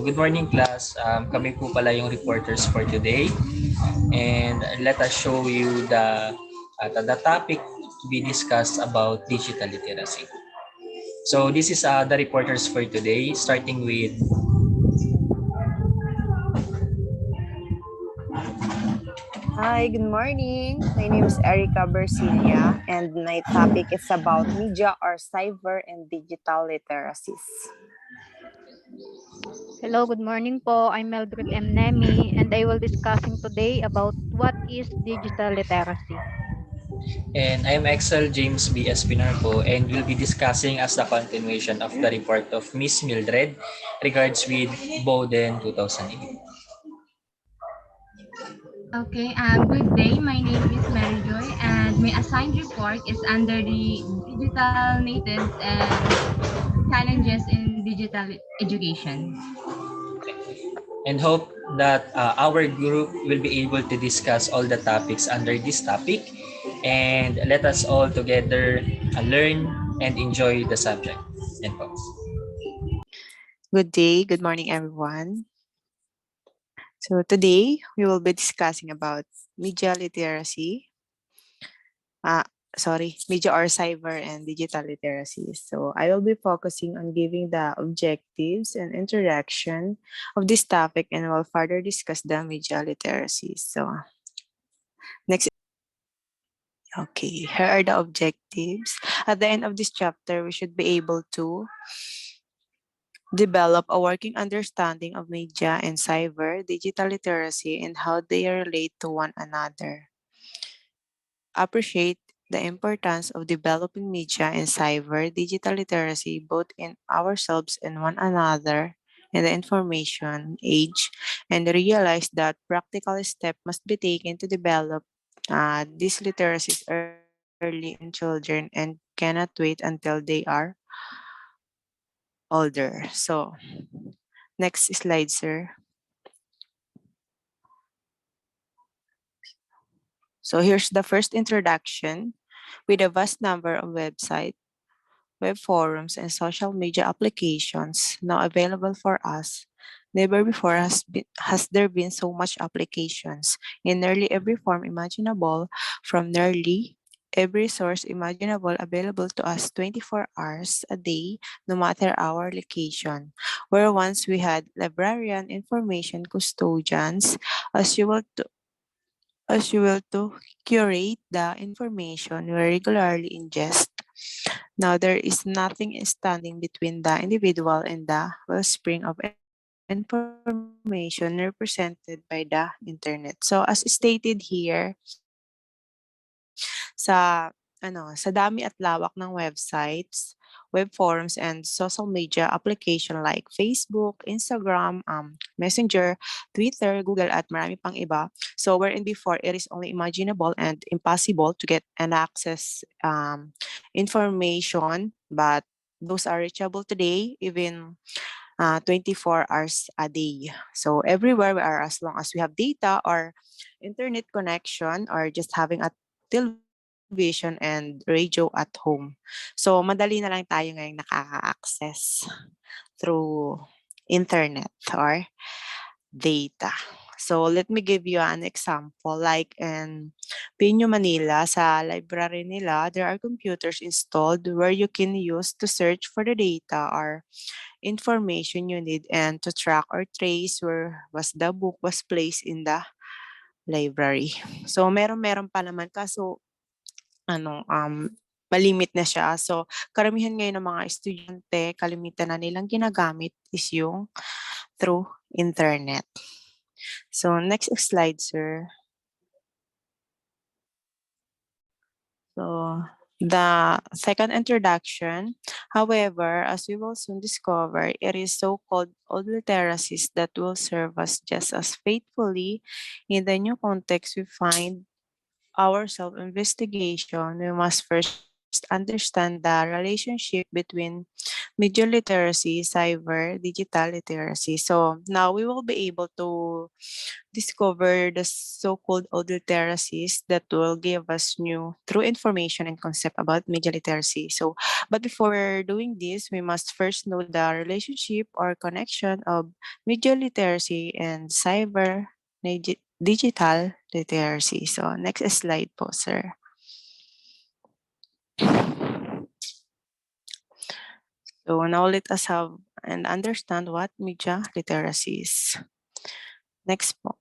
Good morning class. Kami po pala yung reporters for today and let us show you the topic to be discussed about digital literacy. So this is the reporters for today starting with Hi, good morning. My name is Erica Bersilia, and my topic is about media or cyber and digital literacies. Hello, good morning po. I'm Melbrick M. Nemi and I will discussing today about what is digital literacy. and I'm Excel James B. Espinarco and we'll be discussing as the continuation of the report of Miss Mildred regards with Bowden 2008. Okay, good day. My name is Mary Joy, and my assigned report is under the digital natives and challenges in digital education. And hope that our group will be able to discuss all the topics under this topic and let us all together learn and enjoy the subject. And folks. Good day, good morning, everyone. So today we will be discussing about media literacy. Uh, media or cyber and digital literacy. So I will be focusing on giving the objectives and interaction of this topic and will further discuss the media literacy. So next. Okay, here are the objectives. At the end of this chapter, we should be able to develop a working understanding of media and cyber, digital literacy, and how they relate to one another. Appreciate the importance of developing media and cyber, digital literacy, both in ourselves and one another in the information age, and realize that practical steps must be taken to develop these literacies early in children and cannot wait until they are older. So, next slide, sir. So here's the first introduction. With a vast number of websites, web forums, and social media applications now available for us, never before has there been so much applications in nearly every form imaginable, from nearly every source imaginable available to us 24 hours a day, no matter our location. Where once we had librarian information custodians, as you will to curate the information we regularly ingest. Now, there is nothing standing between the individual and the wellspring of information represented by the internet. So, as stated here, sa dami at lawak ng websites, web forums, and social media application like Facebook, Instagram, Messenger, Twitter, Google, at marami pang iba. So wherein before it is only imaginable and impossible to get and access information, but those are reachable today, even 24 hours a day. So everywhere we are, as long as we have data or internet connection or just having a television and radio at home. So madali na lang tayo ngayong nakaka-access through internet or data. So let me give you an example. Like in Pino, Manila, sa library nila, there are computers installed where you can use to search for the data or information you need and to track or trace where was the book was placed in the library. So meron pa naman, kaso malimit na siya. So karamihan ngayon ng mga estudyante, kalimitan na nilang ginagamit is yung through internet. So next slide, sir. So the second introduction, however, as we will soon discover, it is so-called old literacies that will serve us just as faithfully in the new context we find our self-investigation. We must first first understand the relationship between media literacy, cyber, digital literacy. So now we will be able to discover the so-called old literacies that will give us new true information and concept about media literacy. So, but before doing this, we must first know the relationship or connection of media literacy and cyber digital literacy. So, next slide po, sir. So now let us have and understand what media literacy is. Next po.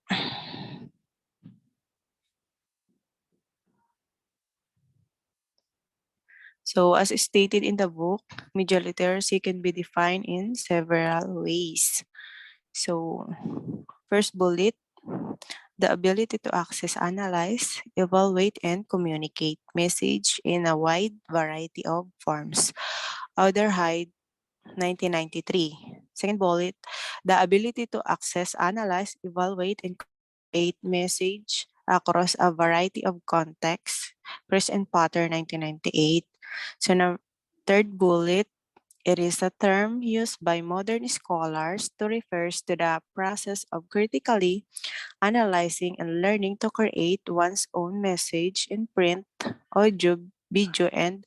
So as stated in the book, media literacy can be defined in several ways. So first bullet, the ability to access, analyze, evaluate, and communicate message in a wide variety of forms. Height, 1993. Second bullet, the ability to access, analyze, evaluate, and create message across a variety of contexts. Chris and Potter, 1998. So now, third bullet, it is a term used by modern scholars to refers to the process of critically analyzing and learning to create one's own message in print, audio, video, and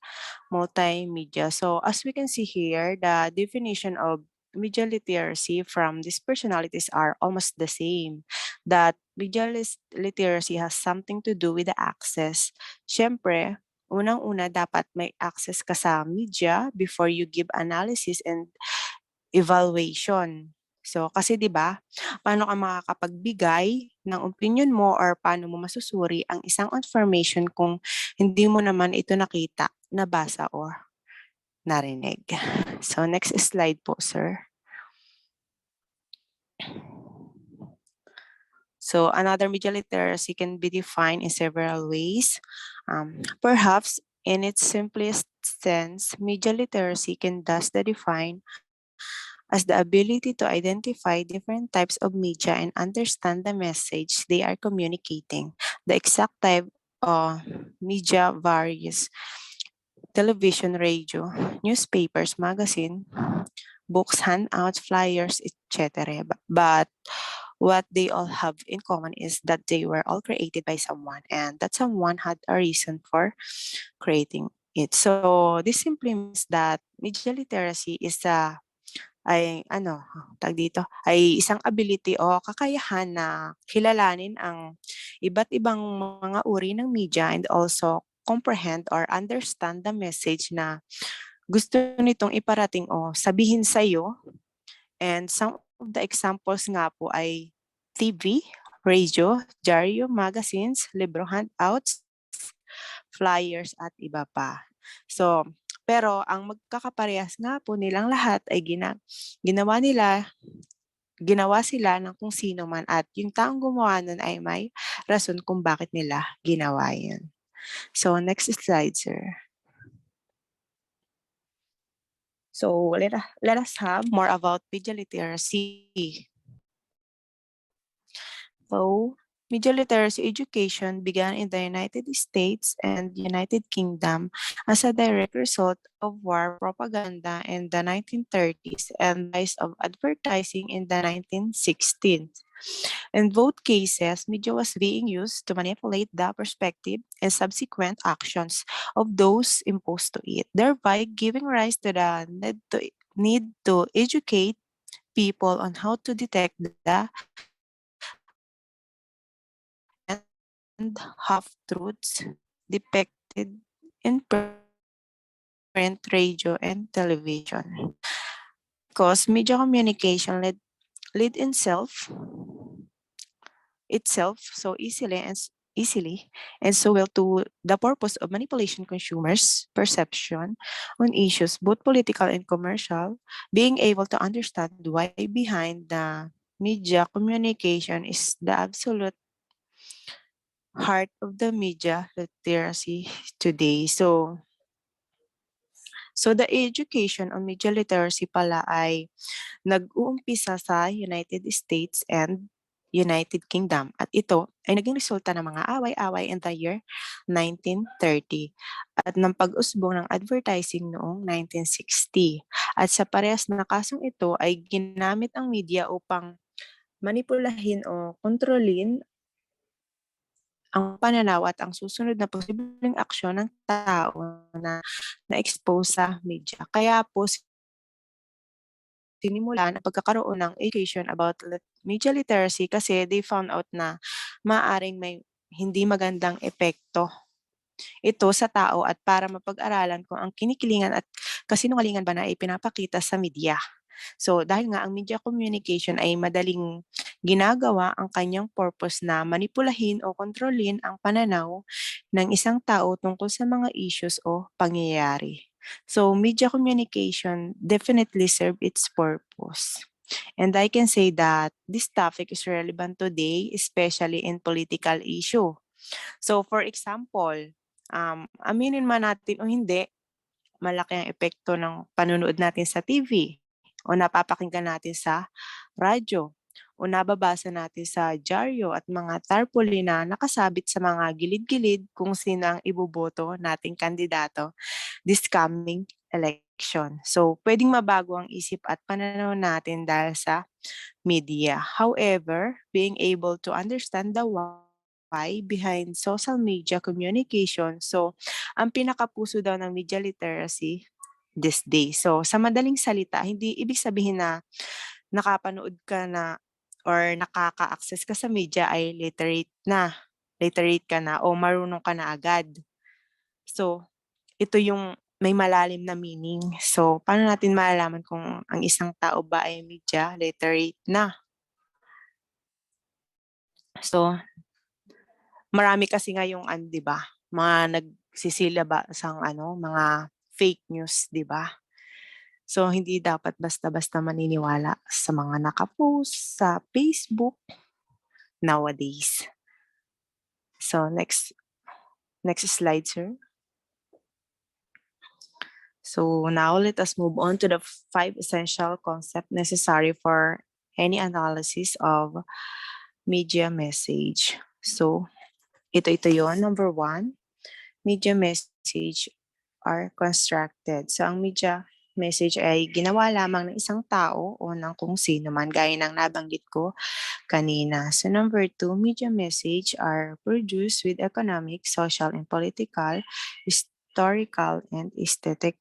multimedia. So as we can see here, the definition of media literacy from these personalities are almost the same. That literacy has something to do with the access. Siyempre, unang-una dapat may access ka sa media before you give analysis and evaluation. So kasi 'di ba, paano ka makakapagbigay ng opinion mo or paano mo masusuri ang isang information kung hindi mo naman ito nakita, nabasa or narinig. So next slide po, sir. So another media literacy can be defined in several ways. Perhaps in its simplest sense, media literacy can thus be defined as the ability to identify different types of media and understand the message they are communicating. The exact type of media varies: television, radio, newspapers, magazine, books, handouts, flyers, etc. But what they all have in common is that they were all created by someone and that someone had a reason for creating it. So this simply means that media literacy is ay isang ability o kakayahan na kilalanin ang iba't ibang mga uri ng media and also comprehend or understand the message na gusto nitong iparating o sabihin sa'yo. And some of the examples nga po ay TV, radio, dyaryo, magazines, libro, handouts, flyers, at iba pa. So, pero ang magkakaparehas nga po nilang lahat ay ginawa sila ng kung sino man at yung taong gumawa nun ay may rason kung bakit nila ginawa yun. So, next slide, sir. So, let us have more about media literacy. So, media literacy education began in the United States and United Kingdom as a direct result of war propaganda in the 1930s and the rise of advertising in the 1960s. In both cases, media was being used to manipulate the perspective and subsequent actions of those imposed to it, thereby giving rise to the need to educate people on how to detect the and half-truths depicted in print, radio, and television. Because media communication led itself so easily and so well to the purpose of manipulation consumers' perception on issues both political and commercial, being able to understand why behind the media communication is the absolute heart of the media literacy today. So the education on media literacy pala ay nag-uumpisa sa United States and United Kingdom at ito ay naging resulta ng mga away-away in the year 1930 at ng pag-usbong ng advertising noong 1960. At sa parehas na kasong ito ay ginamit ang media upang manipulahin o kontrolin ang pananaw at ang susunod na posibleng aksyon ng tao na na-expose sa media. Kaya po sinimulan ang pagkakaroon ng education about media literacy kasi they found out na maaring may hindi magandang epekto ito sa tao at para mapag-aralan kung ang kinikilingan at kasinungalingan ba na ipinapakita sa media. So dahil nga ang media communication ay madaling ginagawa ang kanyang purpose na manipulahin o kontrolin ang pananaw ng isang tao tungkol sa mga issues o pangyayari. So media communication definitely serve its purpose. And I can say that this topic is relevant today, especially in political issue. So for example, aminin man natin o hindi, malaki ang epekto ng panonood natin sa TV o napapakinggan natin sa radyo o nababasa natin sa dyaryo at mga tarpaulin na nakasabit sa mga gilid-gilid kung sino ang iboboto nating kandidato this coming election. So, pwedeng mabago ang isip at pananaw natin dahil sa media. However, being able to understand the why behind social media communication. So, ang pinakapuso daw ng media literacy this day. So, sa madaling salita, hindi ibig sabihin na nakapanood ka na or nakaka-access ka sa media ay literate ka na o marunong ka na agad. So, ito yung may malalim na meaning. So, paano natin malalaman kung ang isang tao ba ay media literate na? So, marami kasi ngayong 'di ba, mga nagsisilabas ang mga fake news, 'di ba? So, hindi dapat basta-basta maniniwala sa mga naka-post sa Facebook nowadays. So, next slide, sir. So, now let us move on to the 5 essential concepts necessary for any analysis of media message. So, ito yon. Number 1, media message are constructed. So, ang media message ay ginawa lamang ng isang tao o ng kung sino man, gaya ng nabanggit ko kanina. So, number 2, media message are produced with economic, social, and political, historical, and aesthetic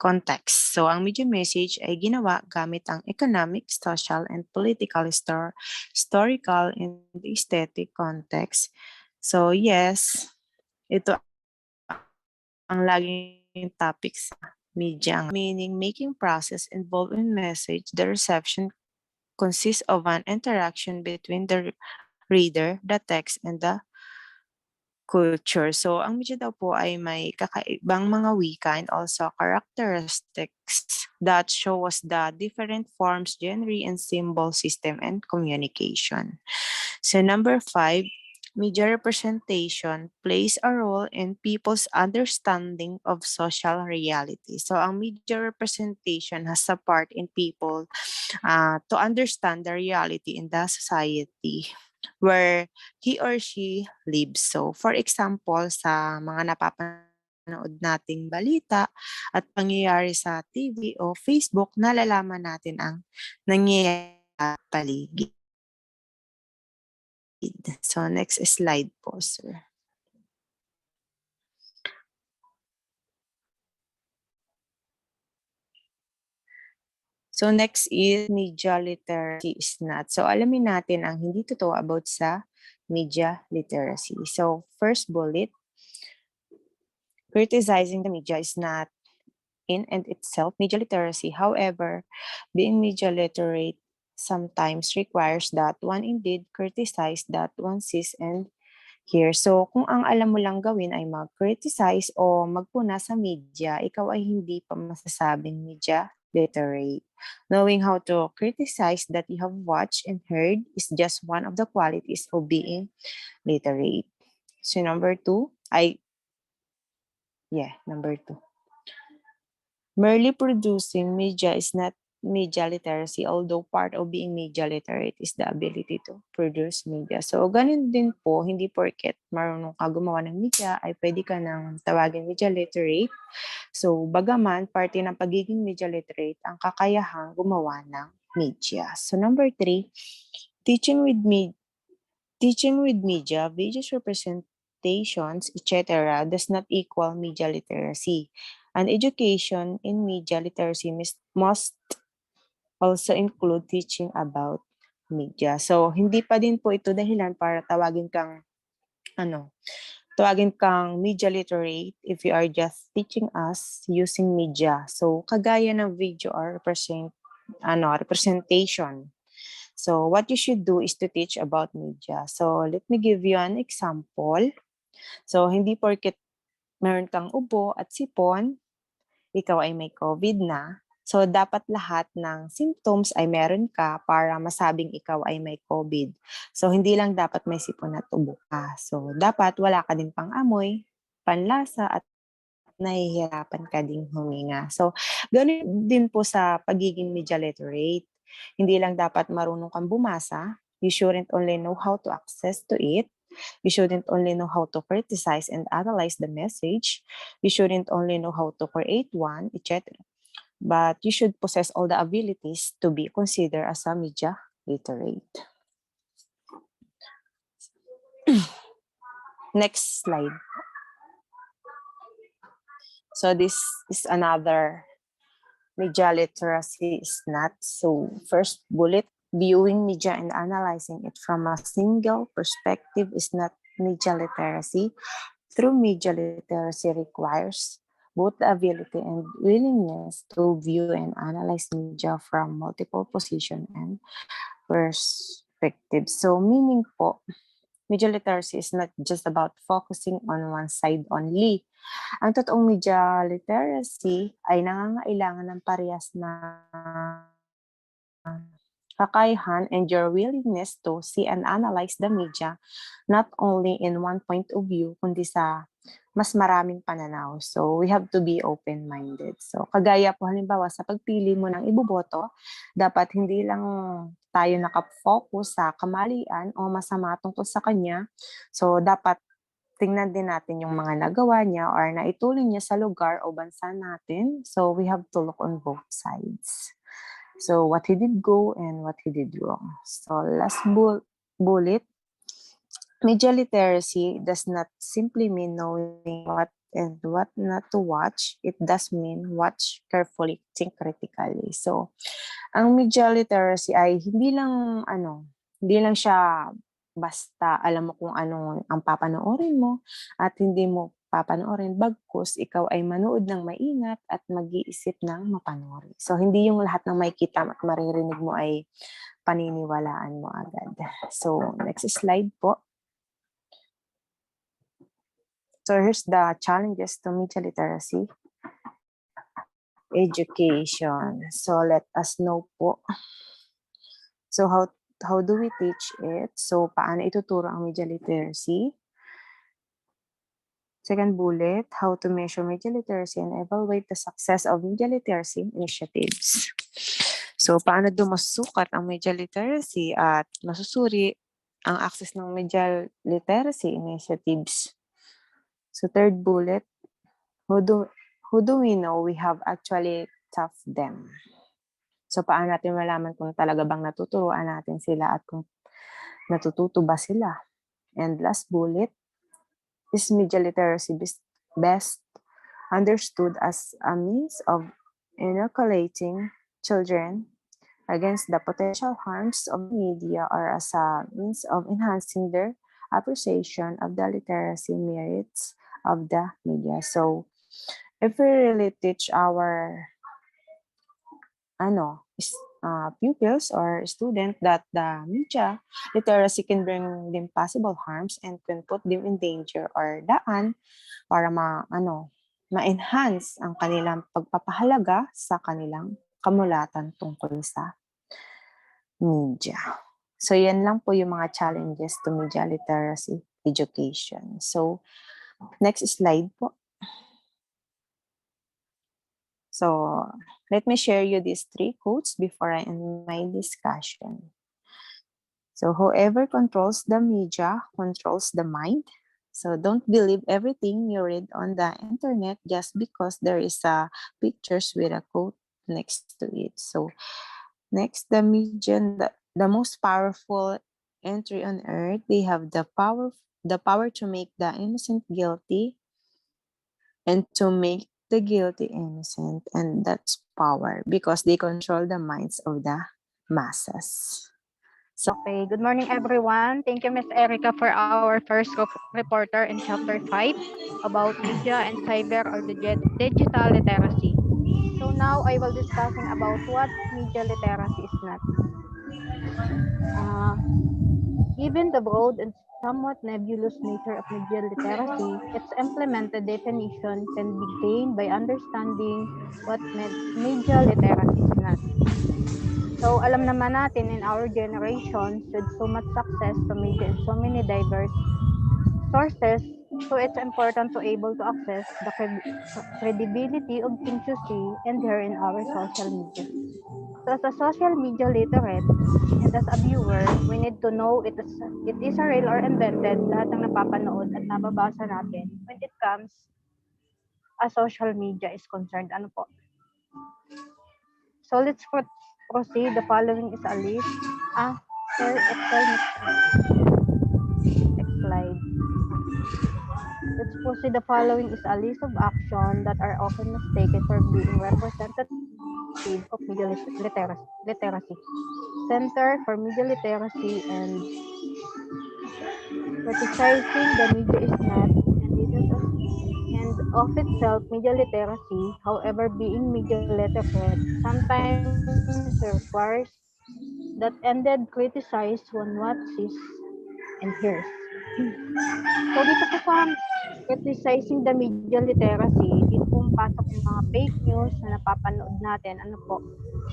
context. So, ang media message ay ginawa gamit ang economic, social, and political, historical, and aesthetic context. So, yes, ito ang laging topic sa media. Meaning, making process involved in message, the reception consists of an interaction between the reader, the text, and the culture. So, ang media daw po ay may kakaibang mga wika and also characteristics that show us the different forms, genre, and symbol system and communication. So, number 5, media representation plays a role in people's understanding of social reality. So, ang media representation has a part in people to understand the reality in the society where he or she lives. So, for example, sa mga napapanood nating balita at pangyayari sa TV o Facebook, nalalaman natin ang nangyayari sa paligid. So, next slide po, sir. So, next is media literacy is not. So, alamin natin ang hindi totoo about sa media literacy. So, first bullet, criticizing the media is not in and itself media literacy. However, being media literate sometimes requires that one indeed criticize that one sees and hears. So, kung ang alam mo lang gawin ay mag-criticize o magpuna sa media, ikaw ay hindi pa masasabing media literate. Knowing how to criticize that you have watched and heard is just one of the qualities of being literate. So, number 2, number 2. Merely producing media is not media literacy, although part of being media literate is the ability to produce media. So, ganun din po, hindi porket marunong ka gumawa ng media, ay pwede ka nang tawagin media literate. So, bagaman, parte ng pagiging media literate ang kakayahang gumawa ng media. So, number 3, teaching with media, videos, representations, etc. does not equal media literacy. An education in media literacy must also include teaching about media. So, hindi pa din po ito dahilan para tawagin kang media literate if you are just teaching us using media. So, kagaya ng video or representation. So, what you should do is to teach about media. So, let me give you an example. So, hindi porket meron kang ubo at sipon, ikaw ay may COVID na. So, dapat lahat ng symptoms ay meron ka para masabing ikaw ay may COVID. So, hindi lang dapat may sipon at ubo ka. So, dapat wala ka din pang amoy, panlasa, at nahihirapan ka ding huminga. So, ganun din po sa pagiging media literate. Hindi lang dapat marunong kang bumasa. You shouldn't only know how to access to it. You shouldn't only know how to criticize and analyze the message. You shouldn't only know how to create one, etc. But you should possess all the abilities to be considered as a media literate. Next slide. So this is another media literacy is not. So first bullet, viewing media and analyzing it from a single perspective is not media literacy. True media literacy requires both the ability and willingness to view and analyze media from multiple positions and perspectives. So meaning po, media literacy is not just about focusing on one side only. Ang totoong media literacy ay nangangailangan ng parehas na kakayahan and your willingness to see and analyze the media not only in one point of view kundi sa mas maraming pananaw. So we have to be open-minded. So kagaya po halimbawa sa pagpili mo ng iboboto, dapat hindi lang tayo nakafocus sa kamalian o masama tungkol sa kanya. So dapat tingnan din natin yung mga nagawa niya or naitulong niya sa lugar o bansa natin. So we have to look on both sides. So what he did go and what he did wrong. So last bullet, media literacy does not simply mean knowing what and what not to watch. It does mean watch carefully, think critically. So ang media literacy ay hindi lang siya basta alam mo kung ano ang papanoorin mo at hindi mo papanoorin bagkus ikaw ay manood ng maingat at mag-iisip ng mapanuri. So hindi yung lahat ng makikita at maririnig mo ay paniniwalaan mo agad. So next slide po. So here's the challenges to media literacy education. So let us know po. So how do we teach it? So paano ituturo ang media literacy? Second bullet, how to measure media literacy and evaluate the success of media literacy initiatives. So paano masusukat ang media literacy at masusuri ang access ng media literacy initiatives. So third bullet, who do we know we have actually taught them? So paano natin malaman kung talaga bang natuturuan natin sila at kung natututo ba sila? And last bullet, is media literacy best understood as a means of inoculating children against the potential harms of media or as a means of enhancing their appreciation of the literacy merits of the media? So if we really teach our pupils or student that the media literacy can bring them possible harms and can put them in danger or daan para ma-enhance ang kanilang pagpapahalaga sa kanilang kamulatan tungkol sa media. So yan lang po yung mga challenges to media literacy education. So next slide po. So let me share you these three quotes before I end my discussion. So whoever controls the media controls the mind. So don't believe everything you read on the internet just because there is a pictures with a quote next to it. So next, the media, the most powerful entry on earth, they have the power to make the innocent guilty and to make the guilty innocent, and that's power because they control the minds of the masses. So Okay, good morning everyone. Thank you, Miss Erica, for our first reporter in chapter 5 about media and cyber or digital literacy. So now I will discussing about what media literacy is not. Uh, Given the broad and somewhat nebulous nature of media literacy, its implemented definition can be gained by understanding what media literacy is not. So, alam naman natin in our generation, with so much success to media and so many diverse sources, so it's important to able to access the credibility of things you see and hear in our social media. So, as a social media literate, and as a viewer, we need to know it is a real or invented lahat ng napapanood at nababasa natin when it comes a social media is concerned. Ano po? So let's proceed. The following is a list. Excel next slide. Let's proceed. The following is a list of actions that are often mistaken for being representative of media literacy. Center for Media Literacy and criticizing the media is not and it is and of itself media literacy. However, being media literate sometimes requires that ended criticize one what sees and hears. So dito po sa criticizing the media literacy, dito po pasok yung mga fake news na napapanood natin, ano po,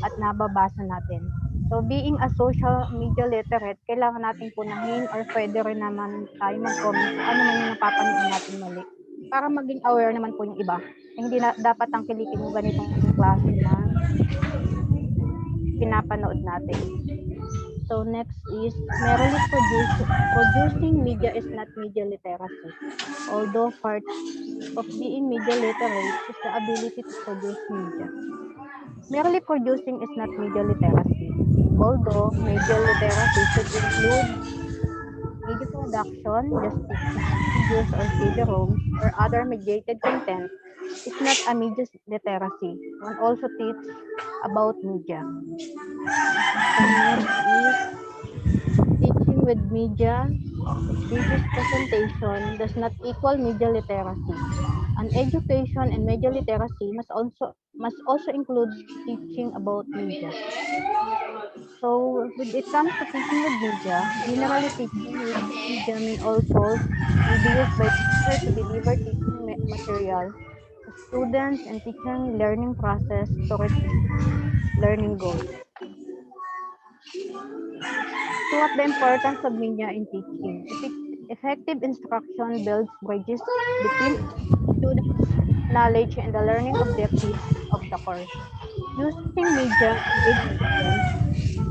at nababasa natin. So being a social media literate, kailangan natin punahin or pwede rin naman tayo mag-comment kung ano man yung napapanood natin mali. Para maging aware naman po yung iba. Na hindi na dapat tangkilikin yung ganitong klase ng pinapanood natin. So next is merely producing media is not media literacy. Although part of being media literate is the ability to produce media. Merely producing is not media literacy. Although media literacy should include media production, just videos or CD-ROMs or other mediated content, is not a media literacy. One also teach about media. So next is teaching with media. Videos presentation does not equal media literacy. An education in media literacy must also include teaching about media. So when it comes to teaching with media, generally teaching with media mean all tools may be used by teacher to deliver teaching material to students and teaching learning process to reach learning goals. So what the importance of media in teaching? Effective instruction builds bridges between students' knowledge and the learning objectives of the course. Using media engage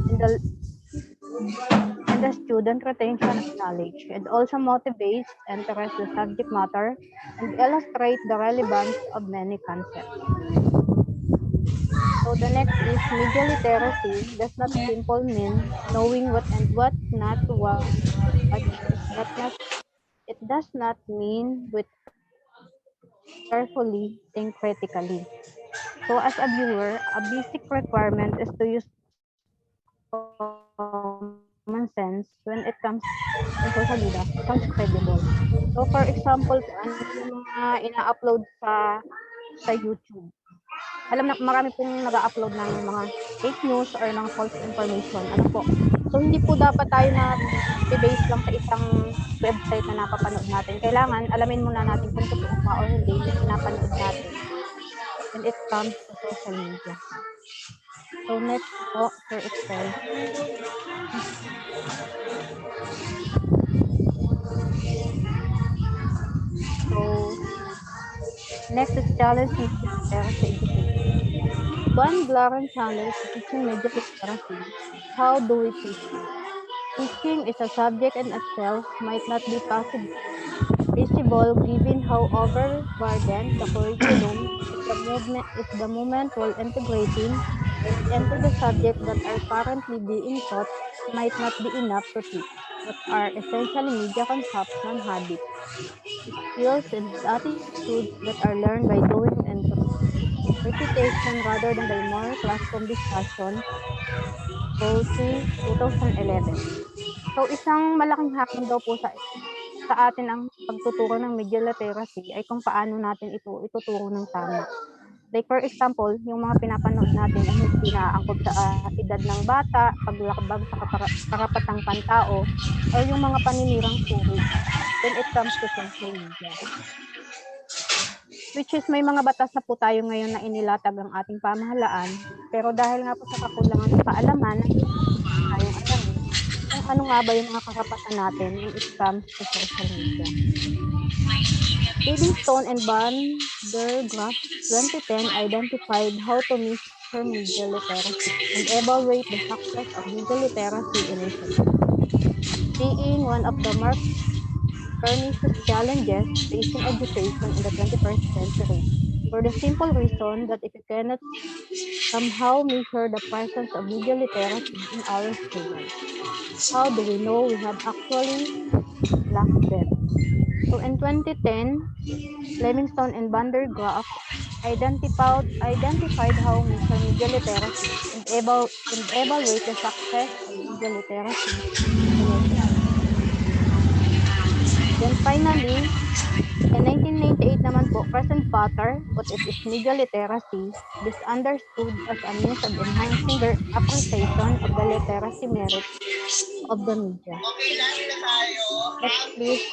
students in the student retention of knowledge and also motivates interest the subject matter and illustrate the relevance of many concepts. So the next is media literacy does not simply mean knowing what and what not to watch. It does not mean with carefully think critically. So as a viewer, a basic requirement is to use common sense when it comes in social media. Sounds credible. So for example po, ano po yung mga ina-upload sa YouTube. Alam na marami pong nag-a-upload ng mga fake news or mga false information. Ano po? So hindi po dapat tayo na base lang sa isang website na napapanood natin. Kailangan alamin muna natin kung totoo ba or hindi yung pinapanood natin when it comes to social media. So next po, Sir Excel. So next is challenge media literacy education. one glaring challenge to teaching media literacy is how do we teach it? Teaching is a subject in itself might not be feasible given how overburdened the curriculum is the moment while integrating it into the subject that are currently being taught might not be enough to teach what are essentially media consumption habits, skills, and attitudes that are learned by doing and repetition rather than by more classroom discussion. Coaching 2011. So isang malaking hamon daw po sa atin ang pagtuturo ng media literacy ay kung paano natin ito ituturo ng tama. Like for example, yung mga pinapanood natin ay hindi naaangkop sa edad ng bata, paglakbang sa karapatang pantao, or yung mga paninirang puri when it comes to social media. Which is may mga batas na po tayo ngayon na inilatag ang ating pamahalaan, pero dahil nga po sa kakulangan sa kaalaman, tayong alamin kung ano nga ba yung mga karapatan natin when it comes to social media. Livingstone and Van der Graaf 2010 identified how to measure media literacy and evaluate the success of media literacy initiatives, being one of the more pernicious challenges facing education in the 21st century, for the simple reason that if you cannot somehow measure the presence of media literacy in our students, how do we know we have actually lost them? So in 2010, Livingstone and Van der Graaf identified how measure media literacy and evaluate the success of media literacy initiatives. Then finally, in 1998 naman po, President Potter put it is media literacy misunderstood as a means of enhancing their appreciation of the literacy merits of the media. Next please,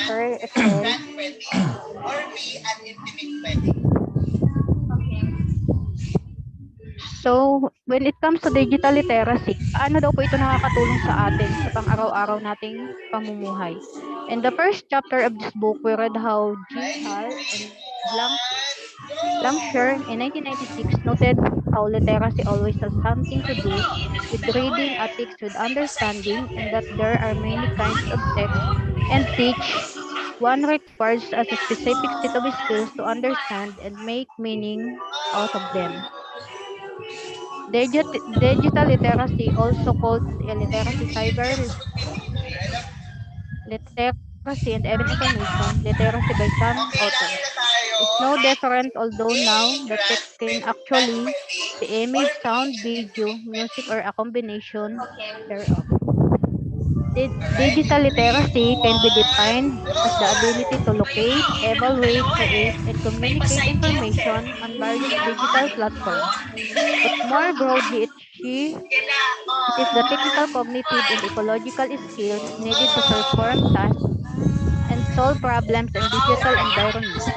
Sir Excel. So, when it comes to digital literacy, paano daw po ito nakakatulong sa atin sa pang-araw-araw nating pamumuhay? In the first chapter of this book, we read how G. Hall and Blankshire in 1996 noted how literacy always has something to do with reading, ethics, with understanding, and that there are many kinds of text and teach. One requires as a specific set of skills to understand and make meaning out of them. Digital literacy, also called literacy, cyber literacy, and even information literacy by some authors, is no different, although now the text can actually be image, sound, video, music, or a combination thereof. Digital literacy can be defined as the ability to locate, evaluate, create, and communicate information on various digital platforms. But more broadly, it is the technical, cognitive, and ecological skills needed to perform tasks and solve problems in digital environments.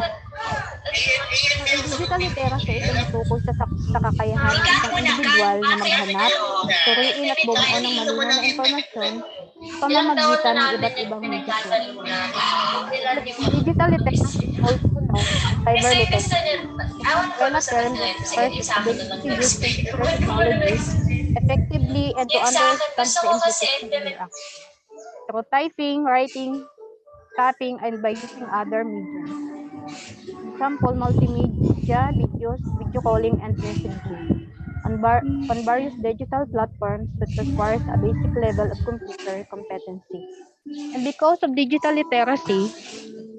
So, in digital literacy, tumutukoy sa kakayahan ng isang individual na maghanap, suriin at bumuo ng malinaw na impormasyon sa pamamagitan ng iba't ibang media platform. Digital literacy is also known as cyber literacy. It's an umbrella term that refers to the ability to use computer technologies effectively and to understand the implications of their actions through typing, writing, tapping, and by using other mediums. Example, multimedia, videos, video calling, and messaging on various digital platforms which requires a basic level of computer competency. And because of digital literacy,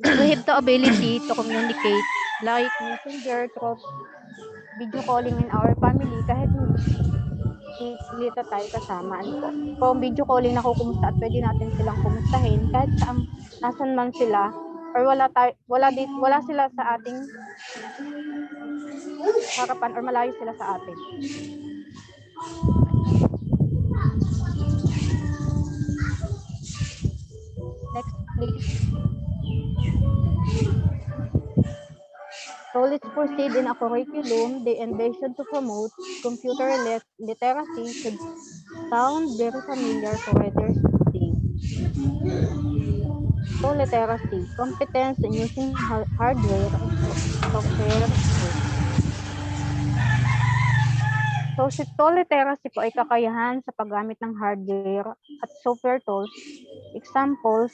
we have the ability to communicate like messenger through video calling in our family kahit hindi tayo kasama. Ano po? Kung video calling nakukumusta at pwede natin silang kumustahin kahit saan nasan man sila or wala sila sa ating harapan or malayo sila sa atin. Next please. So let's proceed in a curriculum. The ambition to promote computer literacy should sound very familiar for readers today. So literacy, competence in using hardware and software tools. Social literacy po ay kakayahan sa paggamit ng hardware at software tools. Example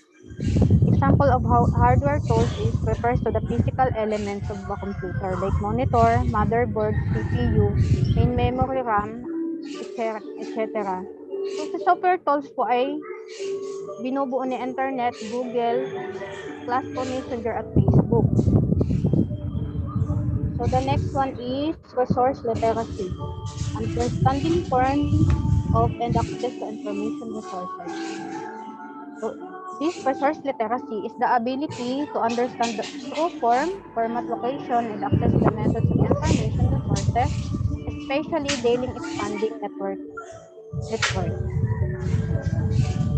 of how hardware tools is refers to the physical elements of a computer like monitor, motherboard, CPU, main memory RAM, etc. So sa software tools po ay binubuo ni Internet, Google, Classroom Messenger at Facebook. So the next one is resource literacy, understanding forms of and access to information resources. So this resource literacy is the ability to understand the true form, format, location, and access the methods of information resources, especially daily expanding networks.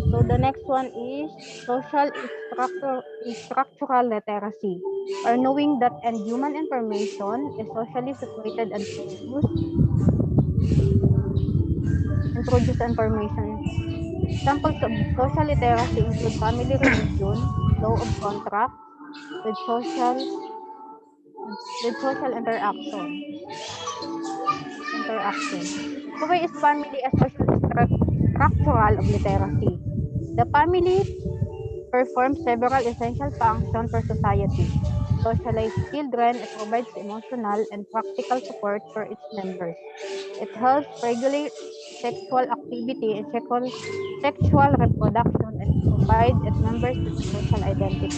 So the next one is structural literacy, or knowing that and human information is socially situated and produce information. Examples of social literacy include family religion, law of contract, with social with social interaction. So why is family a social structural of literacy? The family performs several essential functions for society. It socializes children, it provides emotional and practical support for its members. It helps regulate sexual activity and sexual reproduction, and it provides its members with a social identity.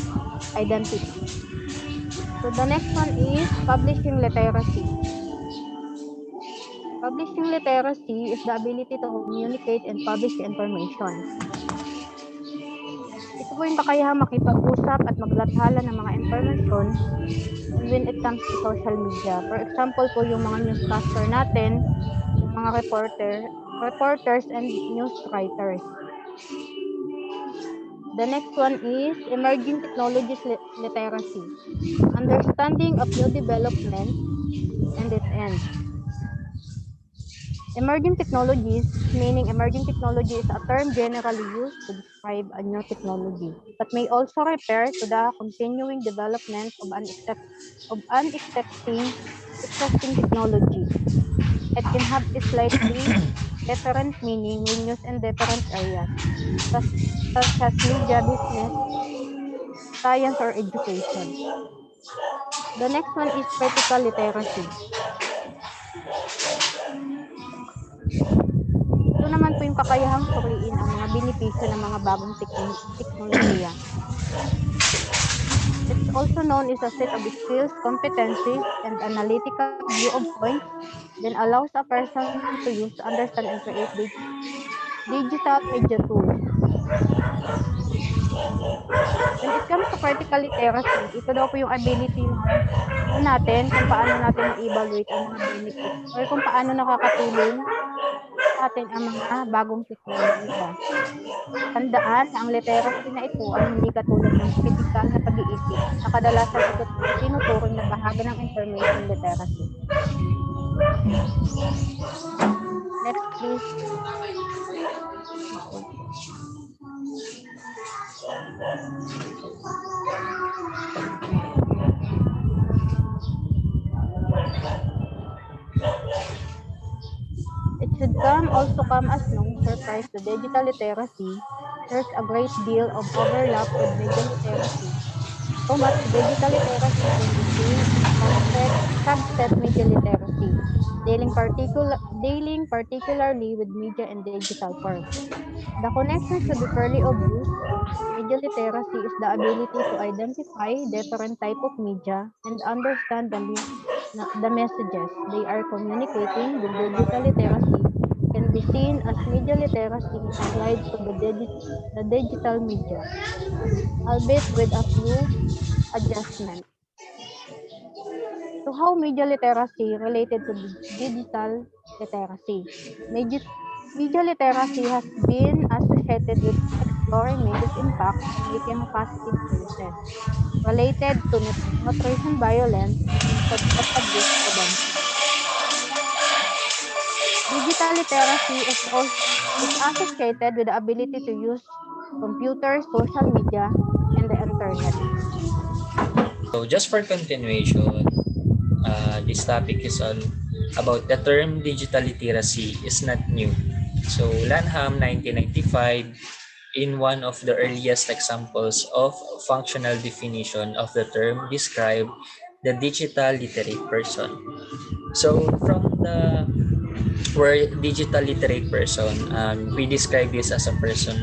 So the next one is publishing literacy. Publishing literacy is the ability to communicate and publish information. Ito po yung kakayahang makipag-usap at maglathala ng mga impormasyon when it comes to social media. For example po, yung mga newscaster natin, yung mga reporters and news writers. The next one is emerging technologies literacy. Understanding of new developments and its end. Emerging technologies, meaning emerging technology is a term generally used to describe a new technology, but may also refer to the continuing development of an existing technology. It can have a slightly different meaning when used in different areas, such, such as media, business, science, or education. The next one is critical literacy. Ito naman po yung kakayahang suriin ang mga benepisyo ng mga bagong teknolohiya. It's also known as a set of skills, competencies, and analytical view of points, then allows a person to use, understand, and create digital media tools. When it comes to critical literacy, ito daw po yung ability natin kung paano natin ma-evaluate ang mga benefits or kung paano nakakatulong sa atin ang mga bagong teknolohiya. Tandaan na ang literacy na ito ay hindi katulad ng kritikal na pag-iisip na kadalasan ito itinuturing na bahagi ng information literacy. Next, please. It should also come as no surprise to digital literacy. There's a great deal of overlap with media literacy. So much digital literacy can be seen as subset media literacy, dealing particularly with media and digital forms. The connection should be fairly obvious. Media literacy is the ability to identify different type of media and understand the messages they are communicating. With digital literacy can be seen as media literacy applied to the digital media, albeit with a few adjustments. So how media literacy related to digital literacy? Media literacy has been associated with exploring media's impact and making positive choices related to nutrition, violence, and abuse prevention. Digital literacy is associated with the ability to use computers, social media, and the internet. So just for continuation, this topic is on about the term digital literacy is not new. So Lanham 1995 in one of the earliest examples of functional definition of the term described the digital literate person. So from the word digital literate person, we describe this as a person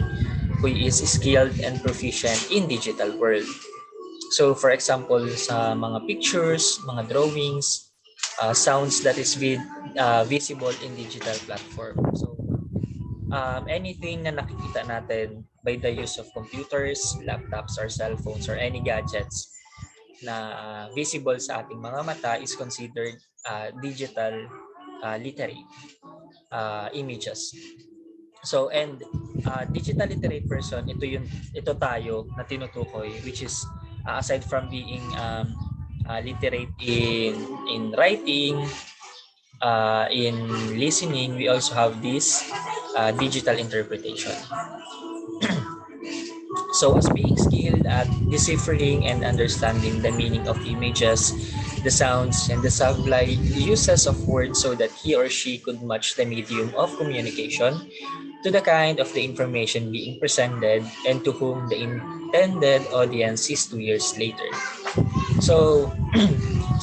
who is skilled and proficient in digital world. So for example, sa mga pictures, mga drawings, sounds that is visible in digital platform. So anything na nakikita natin by the use of computers, laptops, or cell phones, or any gadgets na visible sa ating mga mata is considered digital literate images. So and digital literate person, ito tayo na tinutukoy, which is aside from being literate in writing, in listening, we also have this digital interpretation. So as being skilled at deciphering and understanding the meaning of images, the sounds, and the sublime uses of words so that he or she could match the medium of communication to the kind of the information being presented and to whom the intended audience is 2 years later. So,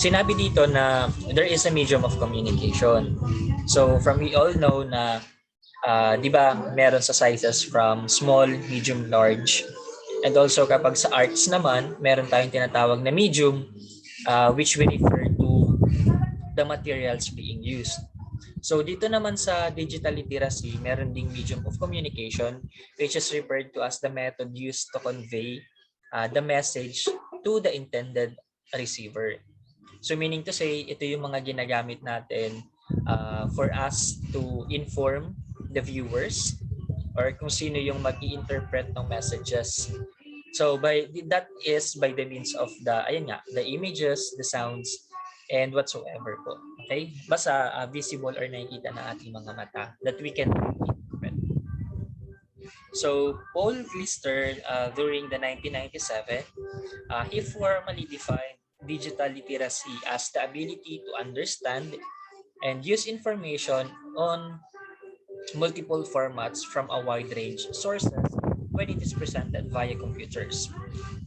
sinabi dito na there is a medium of communication. So, from we all know na, di ba, meron sa sizes from small, medium, large. And also kapag sa arts naman, meron tayong tinatawag na medium, which we refer to the materials being used. So dito naman sa digital literacy, meron ding medium of communication, which is referred to as the method used to convey the message to the intended receiver. So meaning to say, ito yung mga ginagamit natin for us to inform the viewers or kung sino yung mag-i-interpret ng messages. So that is by the means of the ayun nga, the images, the sounds, and whatsoever po. Okay? Basta visible or nakikita na ating mga mata that we can interpret. So Paul Glister during the 1997, he formally defined digital literacy as the ability to understand and use information on multiple formats from a wide range of sources when it is presented via computers.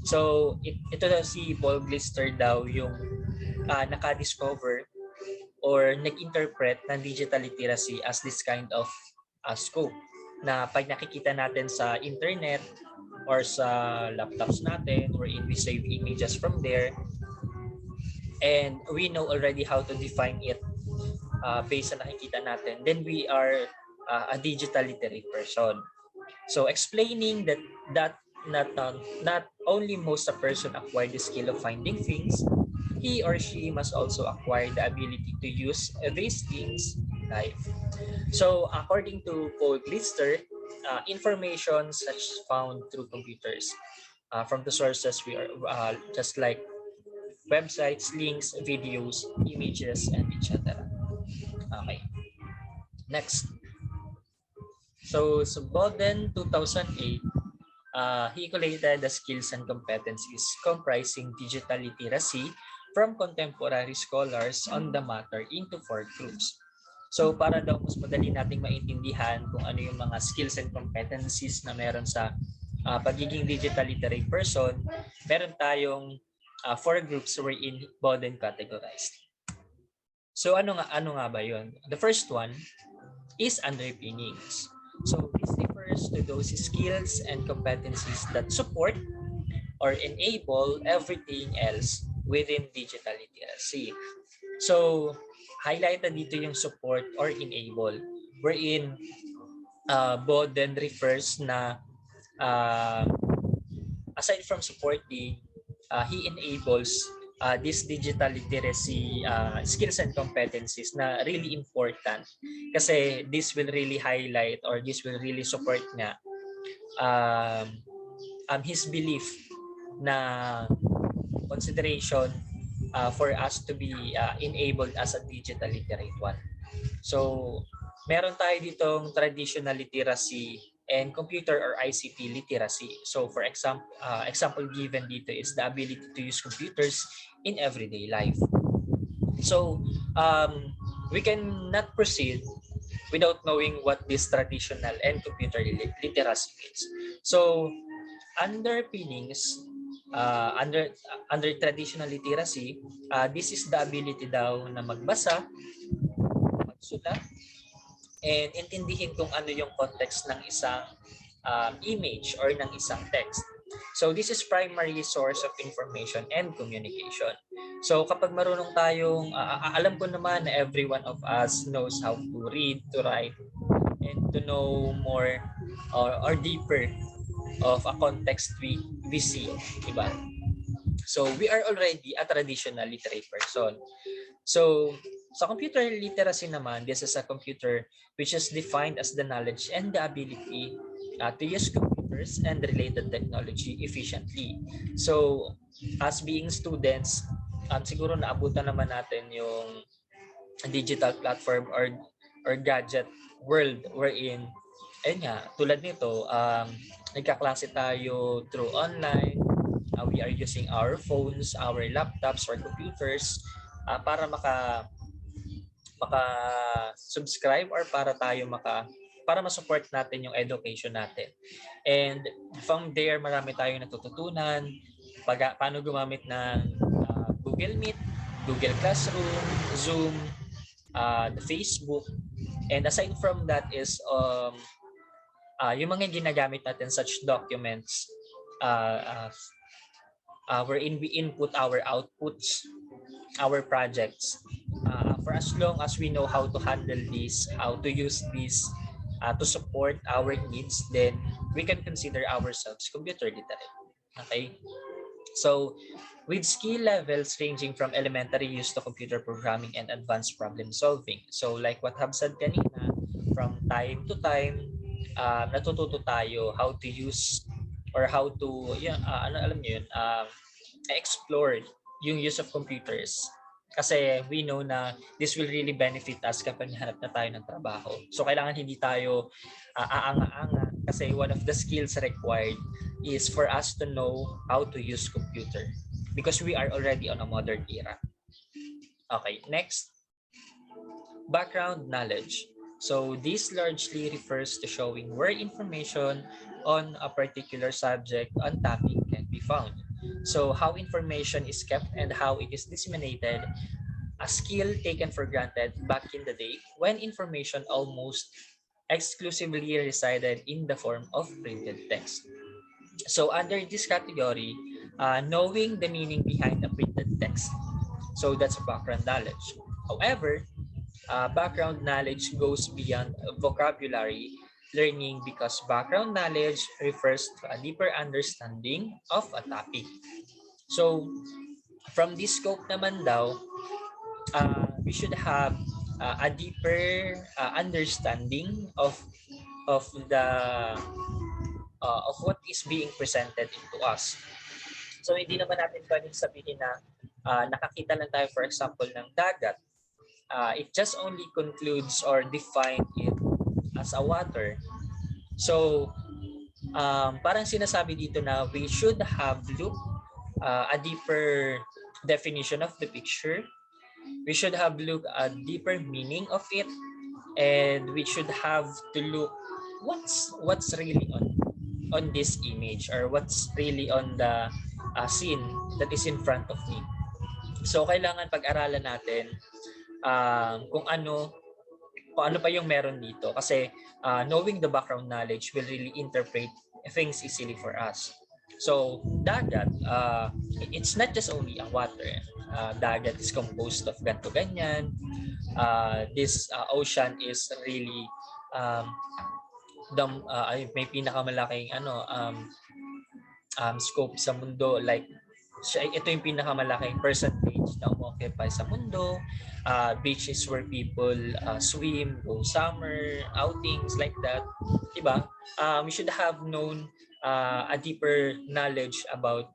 So ito na si Paul Glister daw yung naka-discover or nag-interpret ng digital literacy as this kind of scope na pag nakikita natin sa internet or sa laptops natin wherein we save images from there and we know already how to define it based sa nakikita natin, then we are a digital literate person. So explaining that not only must a person acquire the skill of finding things, he or she must also acquire the ability to use these things in life. So according to Paul Glister, information such found through computers from the sources we are just like websites, links, videos, images, and etc. Okay. Next. So Bowden 2008, he collated the skills and competencies comprising digital literacy from contemporary scholars on the matter into 4 groups. So para daw mas madali nating maintindihan kung ano yung mga skills and competencies na meron sa pagiging digital literate person, meron tayong 4 groups wherein Bowden categorized. So ano nga ba 'yon? The first one is underpinnings. So this refers to those skills and competencies that support or enable everything else within digital literacy. So highlighted dito yung support or enable, wherein Bowden refers na aside from supporting, he enables this digital literacy skills and competencies na really important kasi this will really highlight or this will really support nga his belief na consideration for us to be enabled as a digital literate one. So, meron tayo ditong traditional literacy and computer or ICT literacy. So, for example given dito is the ability to use computers in everyday life. So, we cannot proceed without knowing what this traditional and computer literacy means. So underpinnings under traditional literacy, this is the ability daw na magbasa, magsulat, and intindihin kung ano yung context ng isang image or ng isang text. So this is primary source of information and communication. So kapag marunong tayong, alam ko naman na every one of us knows how to read, to write, and to know more or deeper of a context we see, diba? So we are already a traditional literate person. So sa computer literacy naman, this is a computer which is defined as the knowledge and the ability to use computers and related technology efficiently. So as being students, siguro naabutan naman natin yung digital platform or gadget world wherein ayun nga, tulad nito, nagkaklase tayo through online. We are using our phones, our laptops, or computers para maka-subscribe or para ma-support natin yung education natin. And from there, marami tayong natututunan, paano gumamit ng Google Meet, Google Classroom, Zoom, the Facebook. And aside from that is yung mga ginagamit natin such documents wherein we input our outputs, our projects. For as long as we know how to handle this, how to use this to support our needs, then we can consider ourselves computer literate. Okay? So, with skill levels ranging from elementary use to computer programming and advanced problem solving. So, like what Hab said kanina, from time to time, natututo tayo how to use or how to, alam niyo yun, explore yung use of computers. Kasi we know na this will really benefit us kapag hanap na tayo ng trabaho. So kailangan hindi tayo aanga-anga kasi one of the skills required is for us to know how to use computer because we are already on a modern era. Okay, next. Background knowledge. So this largely refers to showing where information on a particular subject on topic can be found. So how information is kept and how it is disseminated, a skill taken for granted back in the day when information almost exclusively resided in the form of printed text. So under this category, knowing the meaning behind a printed text. So that's background knowledge. However, background knowledge goes beyond vocabulary learning because background knowledge refers to a deeper understanding of a topic. So, from this scope naman daw, we should have a deeper understanding of the of what is being presented to us. So, hindi naman natin pwedeng sabihin na nakakita lang tayo, for example, ng dagat. It just only concludes or define it as a water. So, parang sinasabi dito na we should have looked a deeper definition of the picture. We should have looked a deeper meaning of it, and we should have to look what's really on this image or what's really on the scene that is in front of me. So kailangan pag-aralan natin kung ano pa yung meron dito kasi knowing the background knowledge will really interpret things easily for us. So dagat, it's not just only a water. Dagat is composed of ganto ganyan. This ocean is really may pinakamalaking scope sa mundo, like ito yung pinakamalaking percentage na umoccupy sa mundo. Beaches where people swim, go summer, outings like that. Diba? We should have known a deeper knowledge about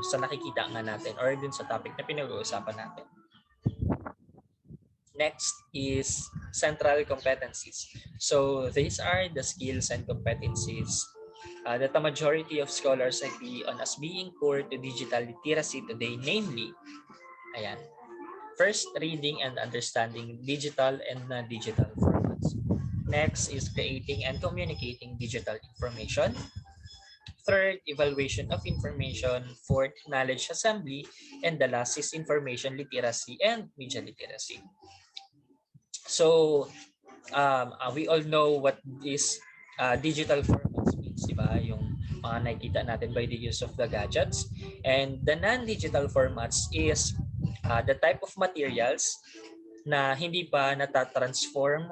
sa nakikita nga natin or dun sa topic na pinag-uusapan natin. Next is central competencies. So these are the skills and competencies that the majority of scholars agree on as being core to digital literacy today, namely, First, reading and understanding digital and non-digital formats. Next is creating and communicating digital information. Third, evaluation of information. Fourth, knowledge assembly. And the last is information literacy and media literacy. So, we all know what this digital formats means, di ba? Yung mga nakikita natin by the use of the gadgets. And the non-digital formats is the type of materials na hindi pa natatransform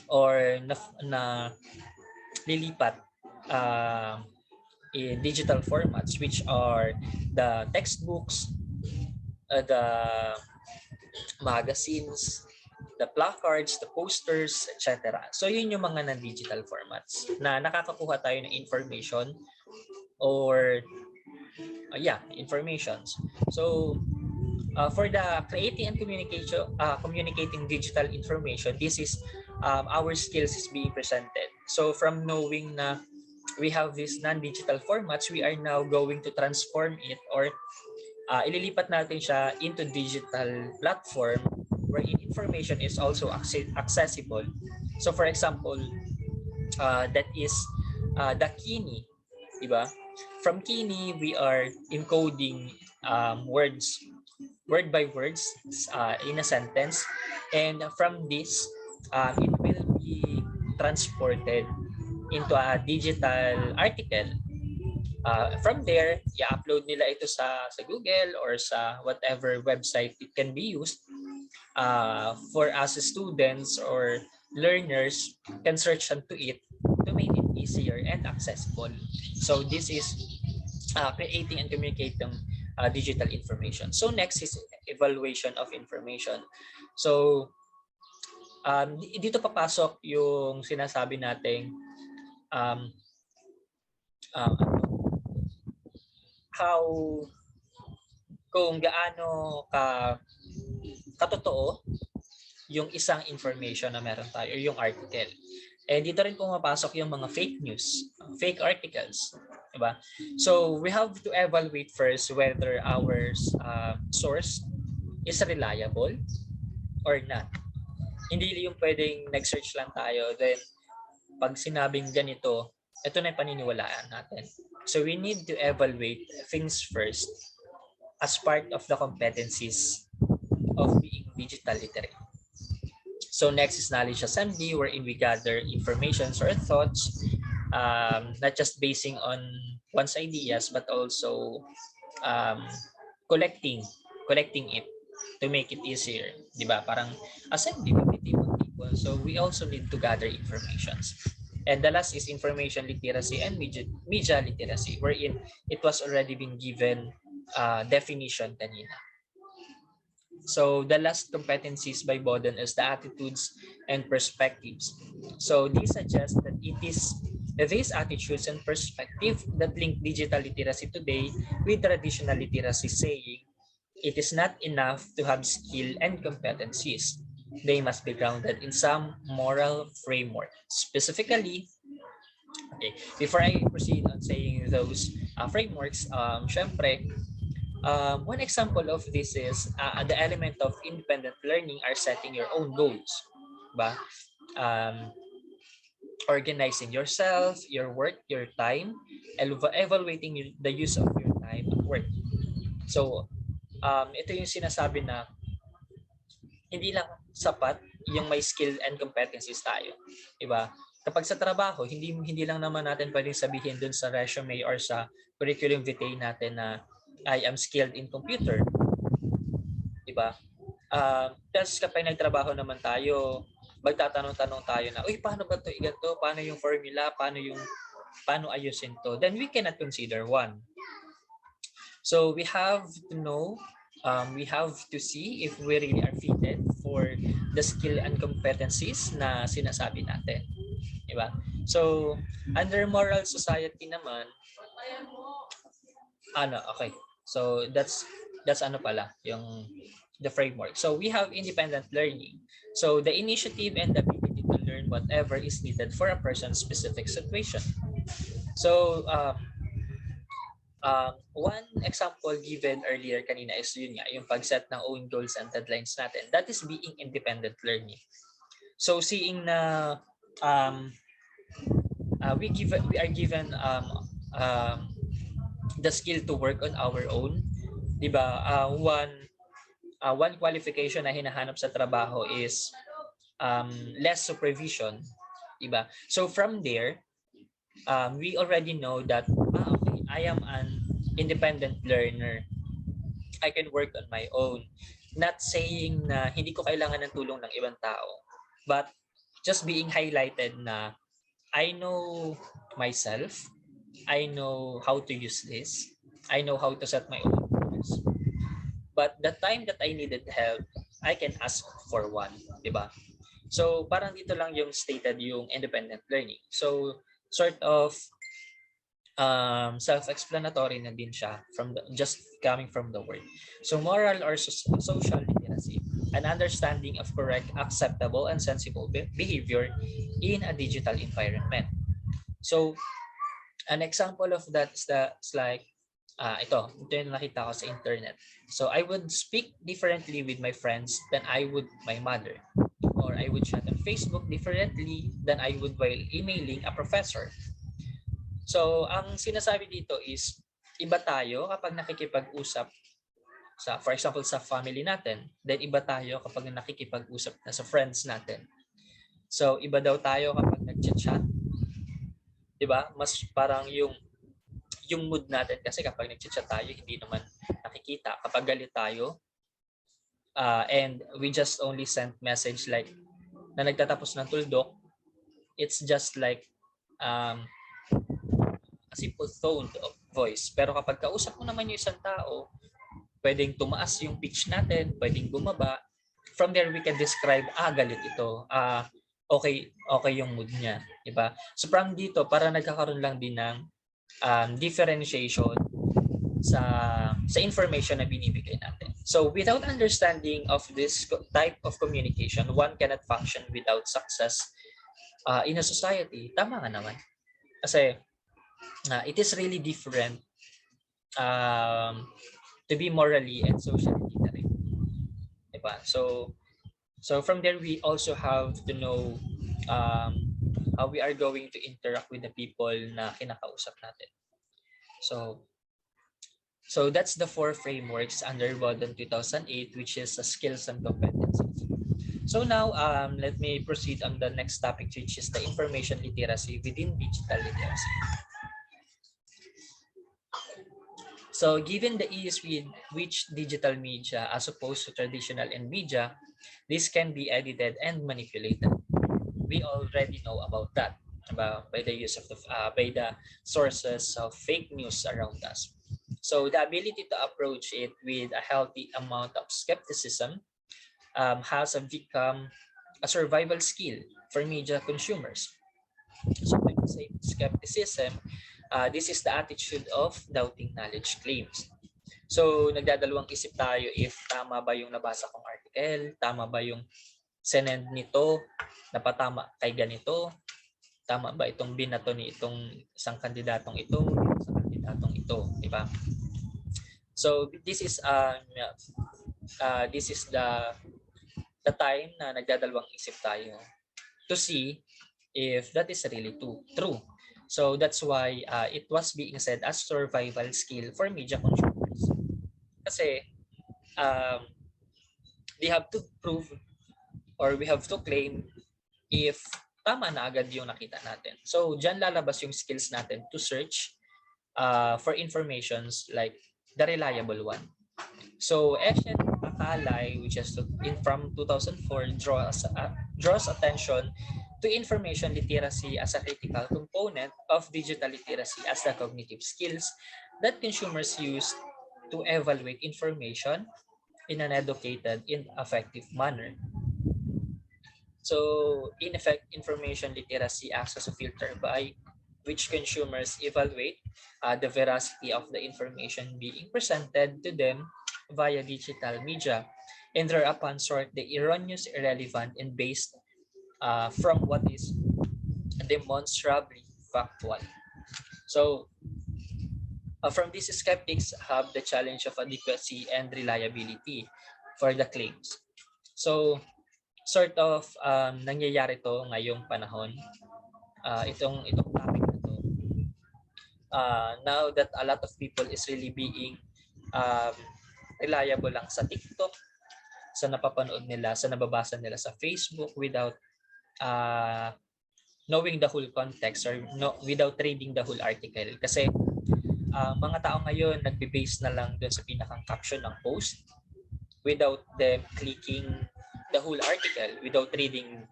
or na lilipat in digital formats, which are the textbooks, the magazines, the placards, the posters, etc. So yun yung mga non-digital formats na nakakakuha tayo ng information or informations. So for the creating and communicating digital information, this is our skills is being presented. So from knowing na we have these non-digital formats, we are now going to transform it or ililipat natin siya into digital platform wherein information is also accessible. So for example, that is the Kini, diba? From Kini, we are encoding words, word by words in a sentence, and from this, it will be transported into a digital article. From there, i-upload nila ito sa Google or sa whatever website it can be used. For us students or learners can search onto it to make it easier and accessible. So this is creating and communicating digital information. So next is evaluation of information. So dito papasok yung sinasabi nating how kung gaano katotoo yung isang information na meron tayo, yung article. And dito rin pumapasok yung mga fake news, fake articles, diba? So we have to evaluate first whether our source is reliable or not. Hindi yung pwedeng nag-search lang tayo, then pag sinabing ganito, ito na yung paniniwalaan natin. So we need to evaluate things first as part of the competencies of being digital literate. So next is knowledge assembly, wherein we gather informations or thoughts, not just basing on one's ideas, but also collecting it to make it easier. Diba? Parang assembly with the team of people. So we also need to gather informations. And the last is information literacy and media literacy, wherein it was already been given definition kanina. So the last competencies by Boden is the attitudes and perspectives. So they suggest that it is these attitudes and perspective that link digital literacy today with traditional literacy, saying it is not enough to have skill and competencies. They must be grounded in some moral framework. Specifically, okay, before I proceed on saying those frameworks, syempre, one example of this is the element of independent learning are setting your own goals. Ba? Organizing yourself, your work, your time, evaluating the use of your time at work. So, ito yung sinasabi na hindi lang sapat yung may skill and competencies tayo. Diba? Kapag sa trabaho, hindi lang naman natin pwedeng sabihin dun sa resume or sa curriculum vitae natin na I am skilled in computer. Diba? Tapos kapag nagtrabaho naman tayo, magtatanong-tanong tayo na, uy, paano ba ito iganto? Paano yung formula? Paano ayusin to? Then we cannot consider one. So we have to know, we have to see if we really are fitted for the skill and competencies na sinasabi natin. Diba? So under moral society naman, okay. So that's yung the framework. So we have independent learning. So the initiative and the ability to learn whatever is needed for a person's specific situation. So One example given earlier kanina is yun nga, yung pag-set ng own goals and deadlines natin. That is being independent learning. So seeing na um, we are given the skill to work on our own, 'di ba? One qualification na hinahanap sa trabaho is less supervision, 'di ba? So from there, we already know that okay, I am an independent learner. I can work on my own. Not saying na hindi ko kailangan ng tulong ng ibang tao, but just being highlighted na I know myself, I know how to use this, I know how to set my own goals. But the time that I needed help, I can ask for one, di ba? So parang dito lang yung stated yung independent learning. So sort of self-explanatory na din siya from just coming from the word. So moral or social literacy, an understanding of correct, acceptable, and sensible behavior in a digital environment. So an example of that is like ito yung nakita ko sa internet. So I would speak differently with my friends than I would my mother, or I would chat on Facebook differently than I would while emailing a professor. So ang sinasabi dito is iba tayo kapag nakikipag-usap sa, for example, sa family natin, then iba tayo kapag nakikipag-usap na sa friends natin. So iba daw tayo kapag nag-chat, 'di ba? Mas parang yung mood natin kasi kapag nag-chat tayo hindi naman nakikita. Kapag galit tayo and we just only send message like na nagtatapos ng tuldok, it's just like um, a simple tone of voice. Pero kapag kausap mo naman yung isang tao, pwedeng tumaas yung pitch natin, pwedeng bumaba. From there, we can describe, galit ito. Okay yung mood niya. Diba? So from dito, para nagkakaroon lang din ng differentiation sa information na binibigay natin. So without understanding of this type of communication, one cannot function without success in a society. Tama nga naman. Kasi it is really different to be morally and socially literate. Diba? So from there, we also have to know how we are going to interact with the people na kinakausap natin. So that's the 4 frameworks under Bodon 2008, which is skills and competencies. So now, let me proceed on the next topic, which is the information literacy within digital literacy. So given the ease with which digital media as opposed to traditional and media, this can be edited and manipulated. We already know about that, by the use of by the sources of fake news around us. So the ability to approach it with a healthy amount of skepticism has become a survival skill for media consumers. So when we say skepticism, this is the attitude of doubting knowledge claims. So nagdadalawang isip tayo if tama ba yung nabasa kong article, tama ba yung sinend nito, napatama kay ganito, tama ba itong binato ni itong isang kandidatong ito, isang kandidatong ito, di ba? So this is the time na nagdadalawang isip tayo to see if that is really true. So that's why it was being said as survival skill for media consumers. Kasi they have to prove or we have to claim if tama na agad yung nakita natin. So dyan lalabas yung skills natin to search for informations like the reliable one. So Eshen Akalay, which is from 2004, draws attention to information literacy as a critical component of digital literacy as the cognitive skills that consumers use to evaluate information in an educated and effective manner. So in effect, information literacy acts as a filter by which consumers evaluate the veracity of the information being presented to them via digital media and thereupon sort the erroneous, irrelevant, and based from what is demonstrably factual. So From these skeptics have the challenge of adequacy and reliability for the claims. So, sort of nangyayari to ngayong panahon. Itong topic na to. Now that a lot of people is really being um, reliable lang sa TikTok, sa napapanood nila, sa nababasa nila sa Facebook without uh, knowing the whole context or without reading the whole article. Kasi mga tao ngayon nagbe-base na lang dun sa pinakang caption ng post without them clicking the whole article, without reading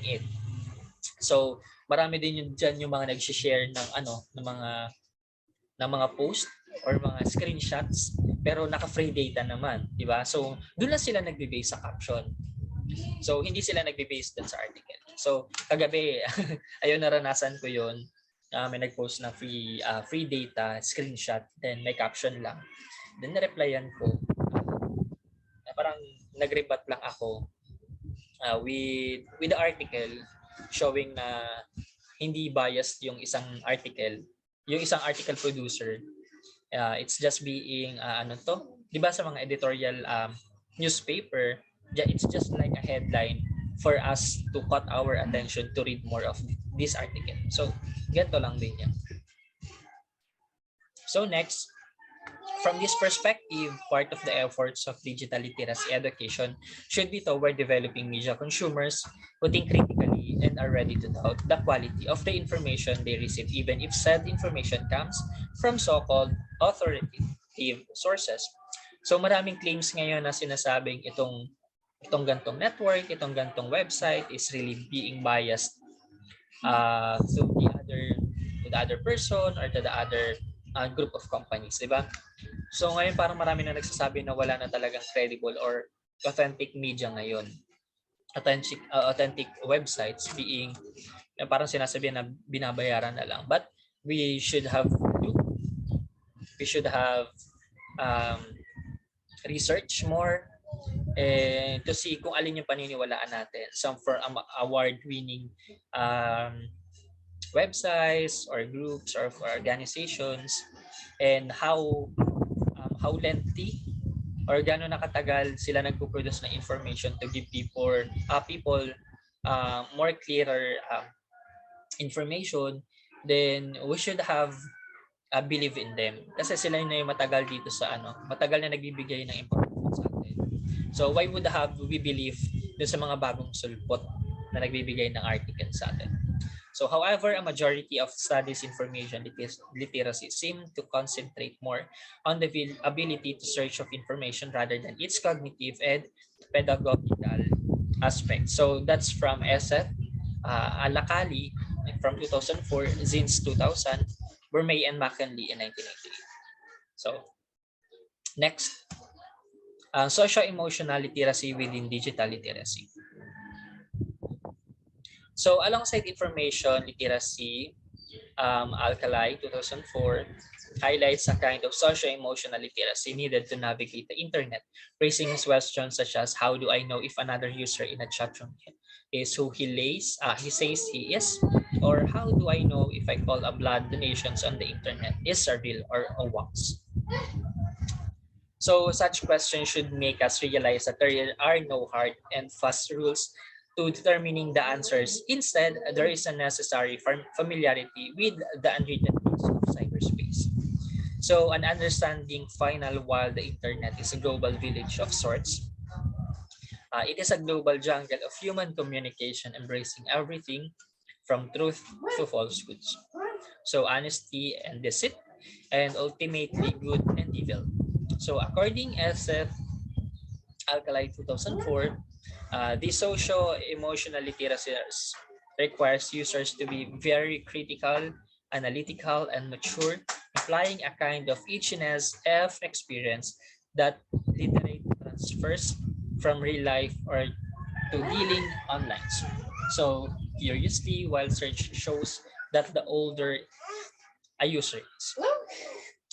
it. So, marami din yun dyan yung mga nag-share ng mga post or mga screenshots pero naka-free data naman, di ba? So, doon lang sila nagbe-base sa caption. So, hindi sila nagbe-base dun sa article. So, kagabi, ayun, naranasan ko yun. May nag-post ng free data, screenshot, then may caption lang. Then, na-replyan ko. Parang nag-rebut lang ako with the article showing na hindi biased yung isang article producer. It's just being di ba sa mga editorial newspaper, it's just like a headline for us to cut our attention to read more of this article. So, ganito lang din yan. So next, from this perspective, part of the efforts of digital literacy education should be toward developing media consumers who think critically and are ready to doubt the quality of the information they receive, even if said information comes from so-called authoritative sources. So maraming claims ngayon na sinasabing itong gantong network, itong gantong website is really being biased to the other person or to the other group of companies, di ba? So ngayon parang marami na nagsasabi na wala na talagang credible or authentic media ngayon. Authentic websites being parang sinasabi na binabayaran na lang. But we should have research more to see kung alin yung paniniwalaan natin. Some for award-winning websites or groups or organizations, and how lengthy or gaano nakatagal sila nagpo-produce ng information to give people more clearer information. Then we should have believe in them kasi sila na yung matagal dito sa matagal na nagbibigay ng information sa atin. So why would we believe dun sa mga bagong sulpot na nagbibigay ng article sa atin? So however, a majority of studies information literacy seem to concentrate more on the ability to search of information rather than its cognitive and pedagogical aspect. So that's from SF Alakali from 2004, Zins 2000, Burmay and McKinley in 1998. So next, socio-emotional literacy within digital literacy. So alongside information literacy, Alkali 2004 highlights a kind of socio-emotional literacy needed to navigate the internet, raising questions such as how do I know if another user in a chat room is who he says he is, or how do I know if I call a blood donations on the internet is a real or a wax. So such questions should make us realize that there are no hard and fast rules to determining the answers. Instead, there is a necessary familiarity with the unwritten rules of cyberspace. So an understanding final while the internet is a global village of sorts. It is a global jungle of human communication embracing everything from truth to falsehoods. So honesty and deceit, and ultimately good and evil. So according SF Alkali 2004, the socio-emotional literacy requires users to be very critical, analytical, and mature, implying a kind of H&S-F experience that literally transfers from real life or to dealing online. So curiously, while search shows that the older a user is.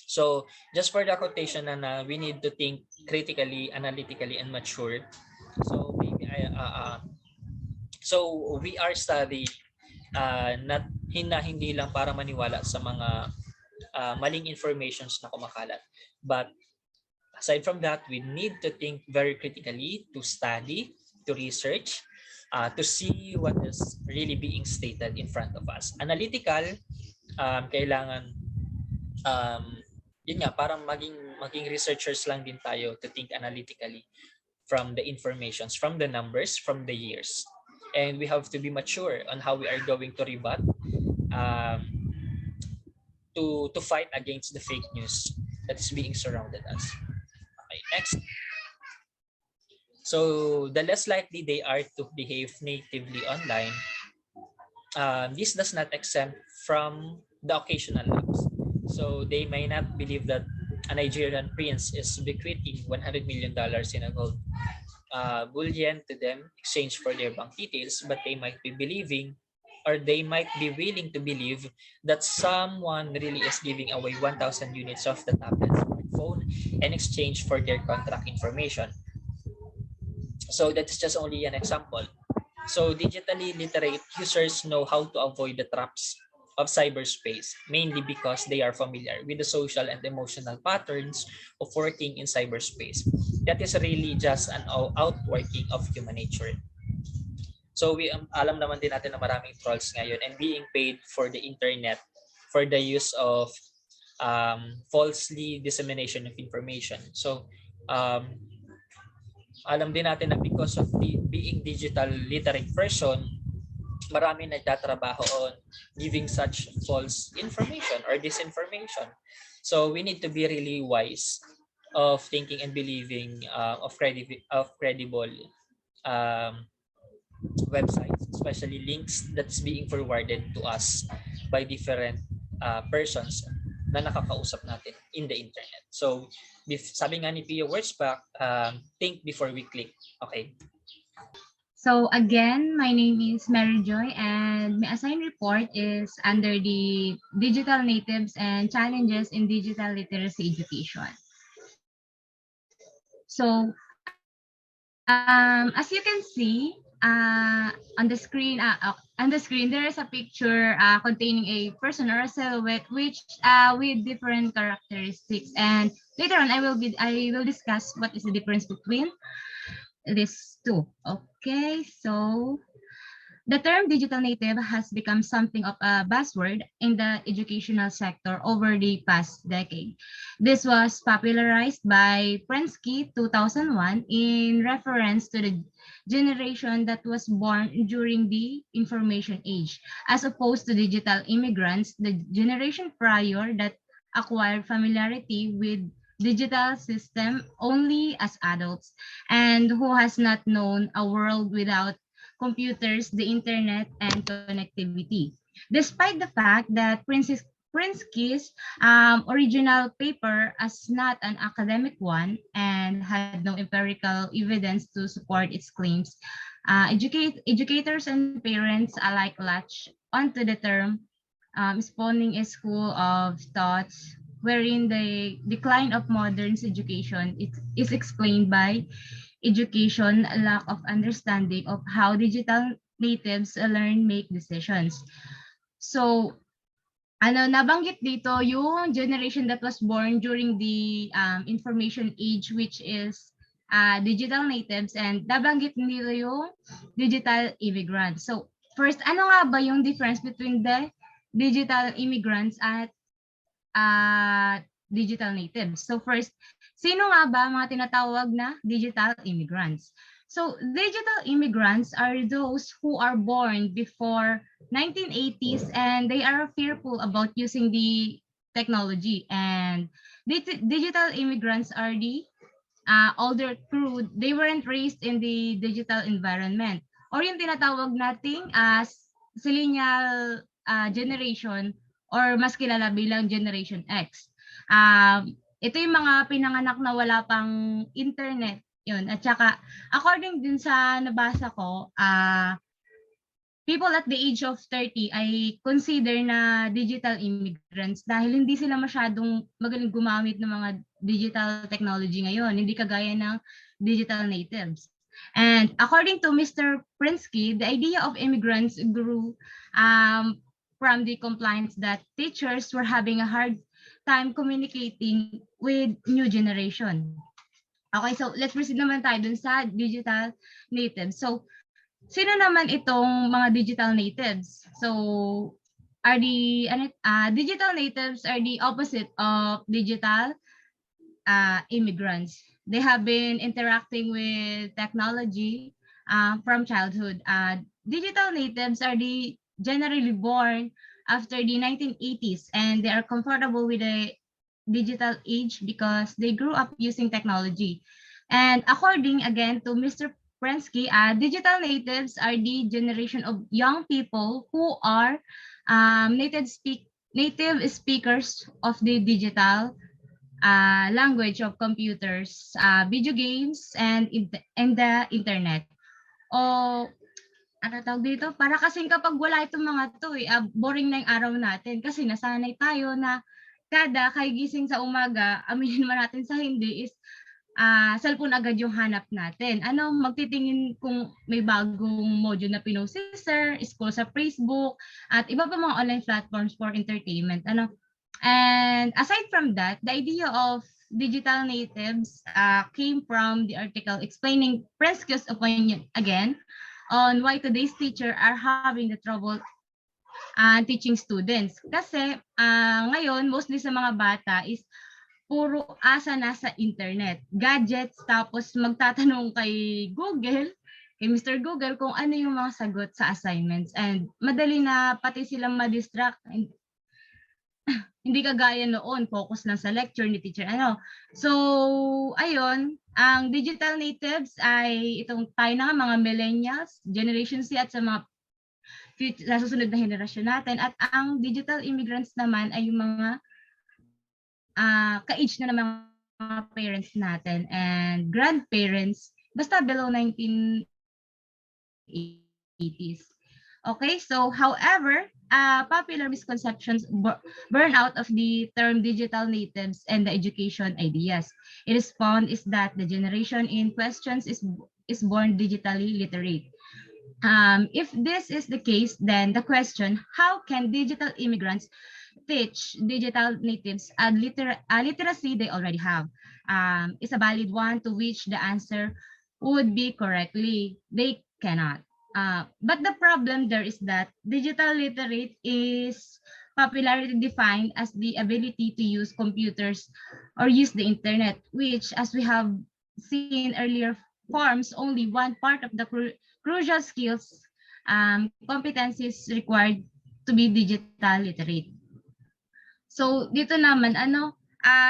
So just for the quotation na we need to think critically, analytically, and mature. So maybe so we are studying not hindi lang para maniwala sa mga maling informations na kumakalat. But aside from that, we need to think very critically, to study, to research, to see what is really being stated in front of us. Analytical, kailangan, um, yun nga, parang maging researchers lang din tayo to think analytically from the informations, from the numbers, from the years. And we have to be mature on how we are going to rebut, um, to fight against the fake news that is being surrounded us. Okay, next. So the less likely they are to behave natively online, this does not exempt from the occasional lapse. So they may not believe that a Nigerian prince is bequeathing $100 million in a gold bullion to them, exchange for their bank details, but they might be believing, or they might be willing to believe, that someone really is giving away 1,000 units of the tablet smartphone in exchange for their contract information. So that's just only an example. So digitally literate users know how to avoid the traps of cyberspace, mainly because they are familiar with the social and emotional patterns of working in cyberspace. That is really just an outworking of human nature. So we alam naman din natin na maraming trolls ngayon and being paid for the internet for the use of falsely dissemination of information. So alam din natin na because of being digital literate person, marami nagtatrabaho on giving such false information or disinformation. So we need to be really wise of thinking and believing of credible um, websites, especially links that's being forwarded to us by different persons na nakakausap natin in the internet. So, sabi nga ni Pio words back, think before we click. Okay. So again, my name is Mary Joy, and my assigned report is under the digital natives and challenges in digital literacy education. So as you can see on the screen, there is a picture containing a person or a silhouette, which with different characteristics. And later on, I will discuss what is the difference between these two. Okay, so the term digital native has become something of a buzzword in the educational sector over the past decade. This was popularized by Prensky 2001 in reference to the generation that was born during the information age, as opposed to digital immigrants, the generation prior that acquired familiarity with digital system only as adults and who has not known a world without computers, the internet, and connectivity. Despite the fact that Prinsky's original paper as not an academic one and had no empirical evidence to support its claims, educators and parents alike latch onto the term, spawning a school of thoughts wherein the decline of modern education is explained by education, a lack of understanding of how digital natives learn make decisions. So, nabanggit dito yung generation that was born during the information age, which is digital natives, and nabanggit nila yung digital immigrants. So, first, ano nga ba yung difference between the digital immigrants at digital natives? So first, sino nga ba mga tinatawag na digital immigrants? So digital immigrants are those who are born before 1980s and they are fearful about using the technology. And digital immigrants are the older crew. They weren't raised in the digital environment, or yung tinatawag nating as millennial generation, or mas kilala bilang Generation X. Ito yung mga pinanganak na wala pang internet. Yun. At saka, according din sa nabasa ko, people at the age of 30 ay consider na digital immigrants dahil hindi sila masyadong magaling gumamit ng mga digital technology ngayon, hindi kagaya ng digital natives. And according to Mr. Prinsky, the idea of immigrants grew from the complaints that teachers were having a hard time communicating with new generation. Okay, so let's proceed naman tayo dun sa digital natives. So, sino naman itong mga digital natives? So, digital natives are the opposite of digital immigrants. They have been interacting with technology from childhood. Digital natives are the generally born after the 1980s, and they are comfortable with the digital age because they grew up using technology. And according again to Mr. Prensky, digital natives are the generation of young people who are native speakers of the digital language of computers, video games, and the internet. O ano tawag dito? Para kasing kapag wala itong mga to, boring na yung araw natin kasi nasanay tayo na kada kagising sa umaga, aminin man natin sa hindi, is cellphone agad yung hanap natin. Magtitingin kung may bagong module na pinost si sir, scroll sa Facebook, at iba pa mga online platforms for entertainment. And aside from that, the idea of digital natives came from the article explaining Presco's opinion again on why today's teacher are having the trouble teaching students. Kasi ngayon, mostly sa mga bata is puro asa nasa internet, gadgets, tapos magtatanong kay Google, kay Mr. Google kung ano yung mga sagot sa assignments. And madali na pati silang ma-distract. Hindi kagaya noon, focus lang sa lecture ni teacher. So, ayun, ang digital natives ay itong tayo na mga millennials, Generation Z at sa mga sa susunod na henerasyon natin. At ang digital immigrants naman ay yung mga ka-age na ng mga parents natin and grandparents, basta below 1980s. Okay, so however, popular misconceptions burn out of the term digital natives and the education ideas. It is found is that the generation in questions is born digitally literate. If this is the case, then the question, how can digital immigrants teach digital natives literacy they already have, is a valid one, to which the answer would be correctly, they cannot. But the problem there is that digital literate is popularly defined as the ability to use computers or use the internet, which, as we have seen earlier, forms only one part of the crucial skills, competencies required to be digital literate. So dito naman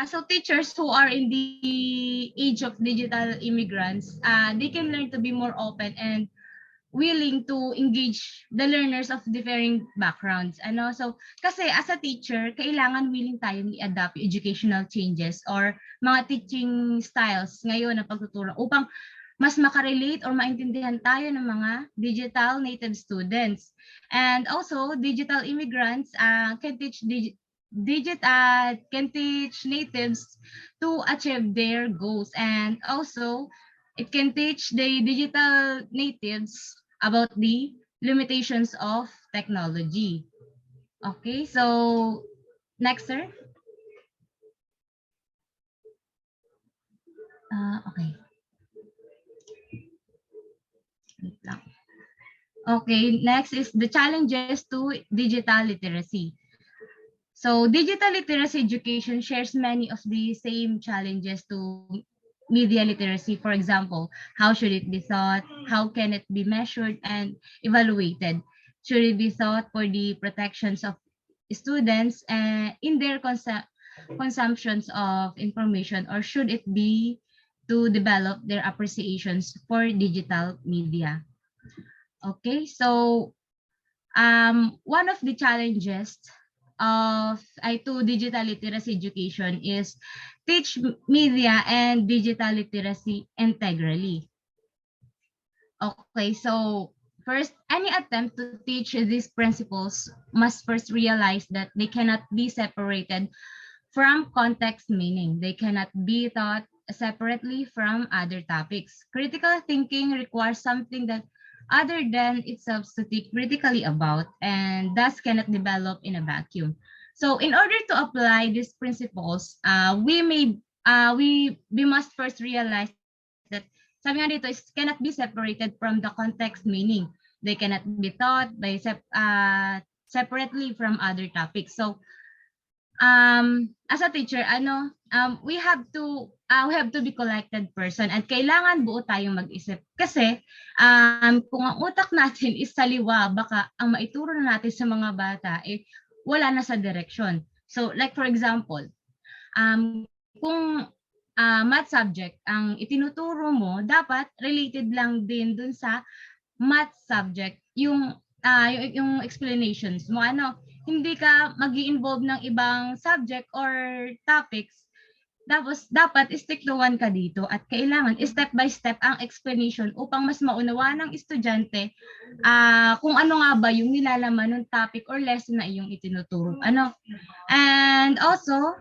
so teachers who are in the age of digital immigrants, they can learn to be more open and willing to engage the learners of differing backgrounds. So kasi as a teacher, kailangan willing tayong i-adapt educational changes or mga teaching styles ngayon na pagtuturo upang mas makarelate or maintindihan tayo ng mga digital native students. And also, digital immigrants can teach natives to achieve their goals, and also it can teach the digital natives about the limitations of technology. Okay, so next, sir. Okay. Wait lang. Okay, next is the challenges to digital literacy. So digital literacy education shares many of the same challenges to media literacy. For example, how should it be taught? How can it be measured and evaluated? Should it be taught for the protections of students in their consumptions of information, or should it be to develop their appreciations for digital media? Okay, so one of the challenges of to digital literacy education is teach media and digital literacy integrally. Okay, so first, any attempt to teach these principles must first realize that they cannot be separated from context meaning. They cannot be taught separately from other topics. Critical thinking requires something that other than itself to think critically about, and thus cannot develop in a vacuum. So in order to apply these principles, we must first realize that sabi nga dito is cannot be separated from the context meaning. They cannot be taught by separately from other topics. So as a teacher, we have to be collected person at kailangan buo tayong mag-isip kasi kung ang utak natin is saliwa, baka ang maituro na natin sa mga bata wala na sa direction. So like for example, kung math subject ang itinuturo mo, dapat related lang din dun sa math subject yung explanations mo. Hindi ka magi-involve ng ibang subject or topics. Tapos dapat stick to one ka dito at kailangan step by step ang explanation upang mas maunawaan ng estudyante kung ano nga ba yung nilalaman ng topic or lesson na iyong itinuturo. And also,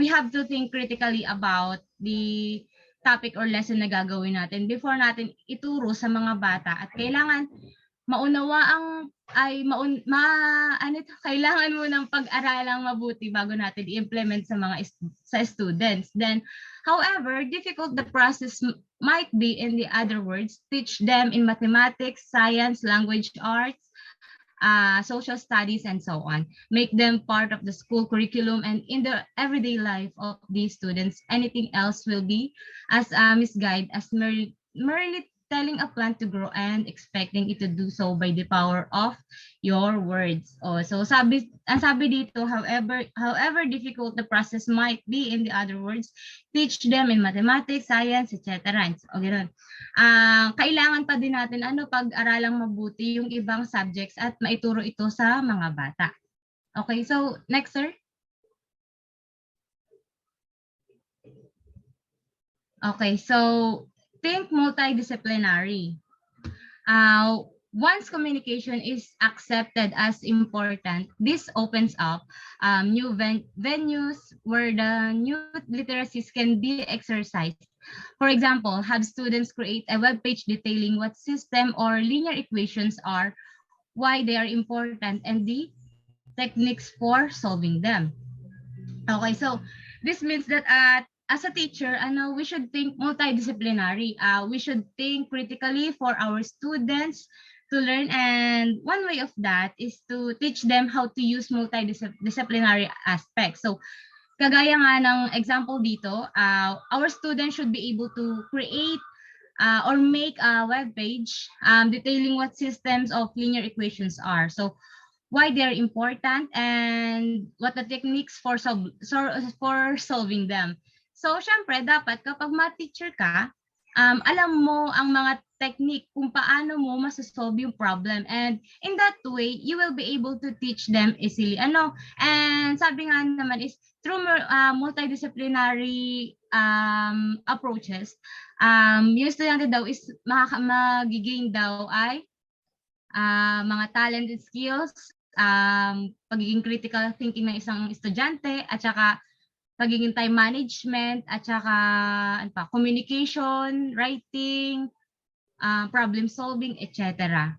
we have to think critically about the topic or lesson na gagawin natin before natin ituro sa mga bata at kailangan kailangan mo ng pag-aralang mabuti bago natin i-implement sa students. Then, however, difficult the process might be, in the other words, teach them in mathematics, science, language arts, social studies, and so on. Make them part of the school curriculum and in the everyday life of these students. Anything else will be as misguided as merely telling a plant to grow and expecting it to do so by the power of your words. So ang sabi dito, however difficult the process might be, in the other words, teach them in mathematics, science, etc. Okay ron. Kailangan pa din natin pag-aralang mabuti yung ibang subjects at maituro ito sa mga bata. Okay, so next, sir. Okay, so think multidisciplinary. Once communication is accepted as important, this opens up new venues where the new literacies can be exercised. For example, have students create a web page detailing what system or linear equations are, why they are important, and the techniques for solving them. Okay, so this means that as a teacher, we should think multidisciplinary. We should think critically for our students to learn, and one way of that is to teach them how to use multidisciplinary aspects. So, kagaya nga ng example dito, our students should be able to create or make a web page detailing what systems of linear equations are. So, why they're important and what the techniques for solving them. So, syempre, dapat kapag math teacher ka, alam mo ang mga technique kung paano mo masasolve yung problem. And in that way, you will be able to teach them easily. And sabi nga naman is, through multidisciplinary approaches, yung estudyante daw is magigain daw ay mga talented skills, pagiging critical thinking ng isang estudyante, at saka pagiging time management, at saka communication, writing, problem solving, etc.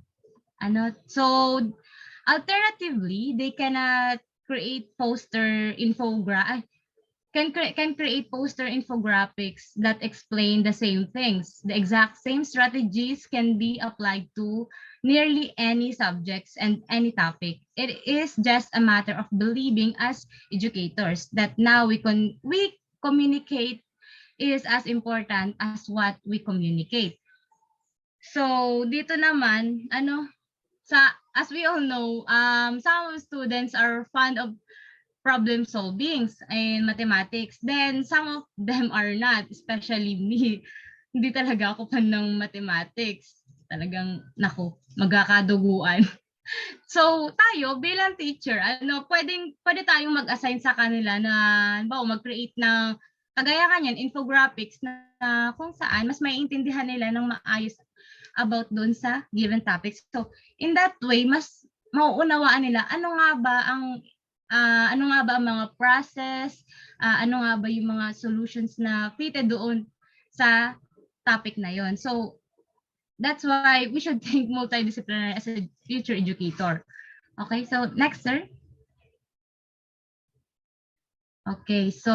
So alternatively, they cannot create can create poster infographics that explain the same things. The exact same strategies can be applied to nearly any subjects and any topic. It is just a matter of believing as educators that now we communicate is as important as what we communicate. So dito naman, as we all know, some students are fond of problem solving in mathematics. Then some of them are not, especially me. Hindi talaga ako fan ng mathematics. Talagang, magkakaduguan. So tayo bilang teacher, pwede tayong mag-assign sa kanila na mag-create ng kagaya kanyan infographics na kung saan mas maiintindihan nila ng maayos about doon sa given topics. So in that way, mas mauunawaan nila ano nga ba ang mga process, ano nga ba yung mga solutions na fitted doon sa topic na yon. So that's why we should think multidisciplinary as a future educator. Okay, so next, sir. Okay, so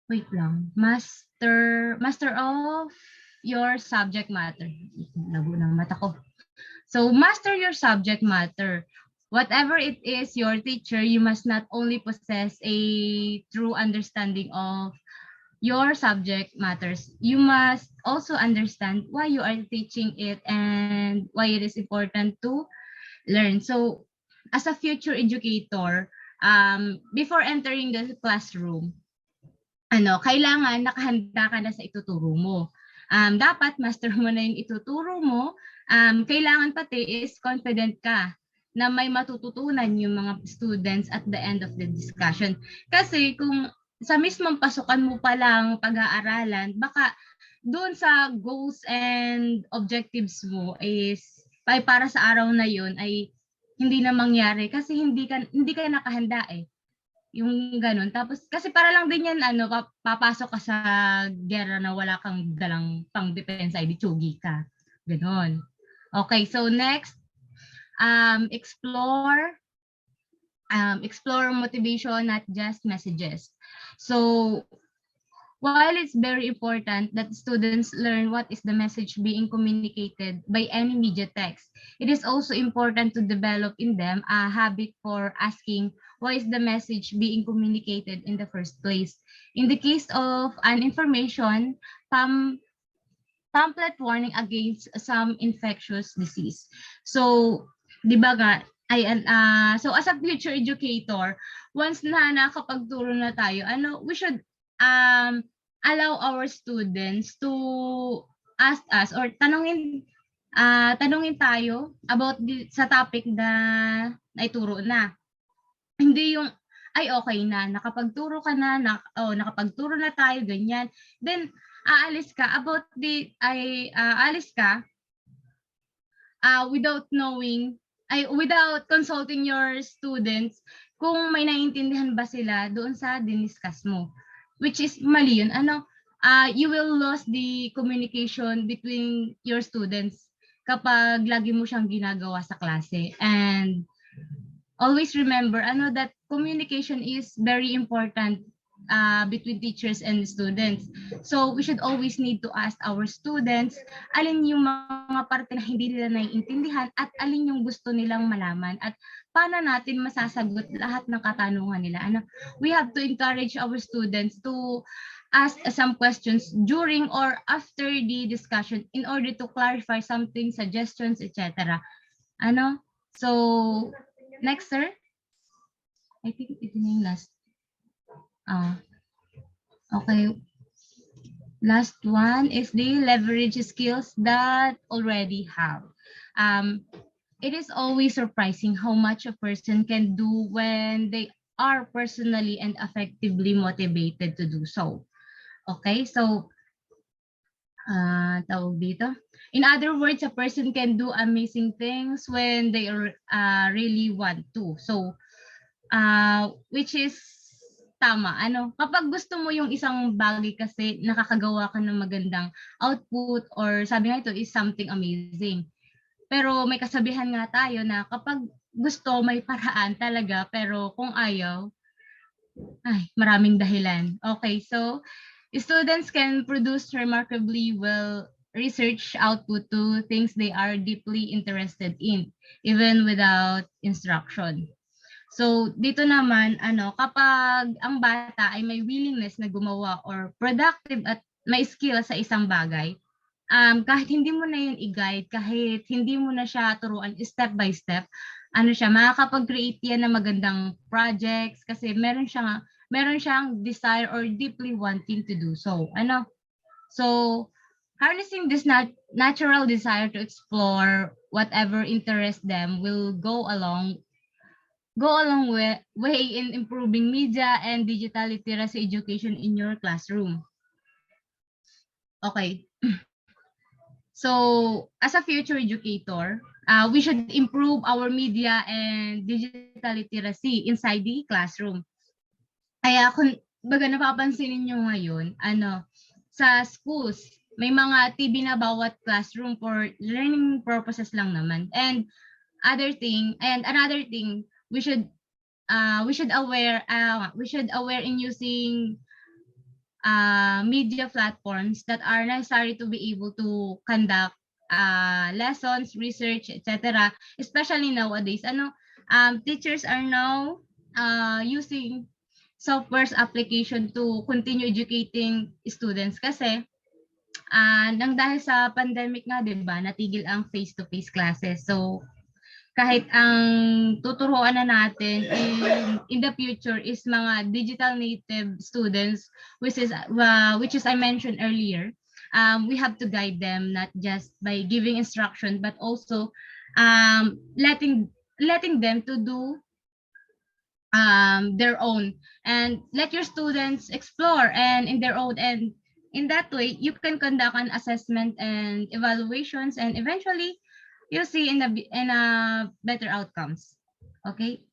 wait lang. Master of your subject matter. Labo ng mata ko. So master your subject matter. Whatever it is, your teacher, you must not only possess a true understanding of your subject matters. You must also understand why you are teaching it and why it is important to learn. So as a future educator, before entering the classroom, kailangan nakahanda ka na sa ituturo mo. Dapat master mo na yung ituturo mo. Kailangan pati is confident ka na may matututunan yung mga students at the end of the discussion. Kasi kung sa mismong pasukan mo pa lang pag-aaralan, baka doon sa goals and objectives mo is ay para sa araw na yun ay hindi na mangyari kasi hindi ka nakahanda eh. Yung gano'n. Tapos, kasi para lang din yan, papasok ka sa gera na wala kang dalang pang-depensa, di tsugi ka. Gano'n. Okay, so next, explore motivation, not just messages. So, while it's very important that students learn what is the message being communicated by any media text, it is also important to develop in them a habit for asking what is the message being communicated in the first place. In the case of an information, pamphlet warning against some infectious disease. So, di ba nga, so as a future educator, once na nakapagturo na tayo, we should allow our students to ask us or tanungin tayo about sa topic na naituro na. Hindi yung ay okay na, nakapagturo ka na, nakapagturo na tayo ganyan. Then aalis ka without knowing without consulting your students kung may naiintindihan ba sila doon sa diniscuss mo. Which is mali yun. You will lose the communication between your students kapag lagi mo siyang ginagawa sa klase. And always remember that communication is very important between teachers and students. So we should always need to ask our students alin yung mga parte na hindi nila naiintindihan at alin yung gusto nilang malaman at paano natin masasagot lahat ng katanungan nila. We have to encourage our students to ask some questions during or after the discussion in order to clarify something, suggestions, etc. So next, sir. I think ito na yung last. Okay. Last one is the leverage skills that already have. It is always surprising how much a person can do when they are personally and effectively motivated to do so. Okay, so tawag dito. In other words, a person can do amazing things when they really want to. So, which is tama. Kapag gusto mo yung isang bagay kasi nakakagawa ka ng magandang output or sabi nga ito is something amazing. Pero may kasabihan nga tayo na kapag gusto may paraan talaga pero kung ayaw, maraming dahilan. Okay, so students can produce remarkably well research output to things they are deeply interested in, even without instruction. So, dito naman, kapag ang bata ay may willingness na gumawa or productive at may skill sa isang bagay, kahit hindi mo na yun i-guide, kahit hindi mo na siya turuan step by step, makakapag-create yan ng magandang projects kasi meron siyang desire or deeply wanting to do so. So, harnessing this natural desire to explore whatever interests them will go a long way in improving media and digital literacy education in your classroom. Okay. So, as a future educator, we should improve our media and digital literacy inside the classroom. Kaya kung baga napapansin niyo ngayon, sa schools, may mga TV na bawat classroom for learning purposes lang naman. And another thing, we should aware in using media platforms that are necessary to be able to conduct lessons, research, etc. Especially nowadays, teachers are now using software's application to continue educating students kasi nang dahil sa pandemic nga, 'di ba, natigil ang face-to-face classes. So kahit ang tuturuan na natin in the future is mga digital native students, which is I mentioned earlier. We have to guide them not just by giving instruction but also letting them to do their own, and let your students explore and in their own, and in that way you can conduct an assessment and evaluations, and eventually you'll see in a better outcomes. Okay,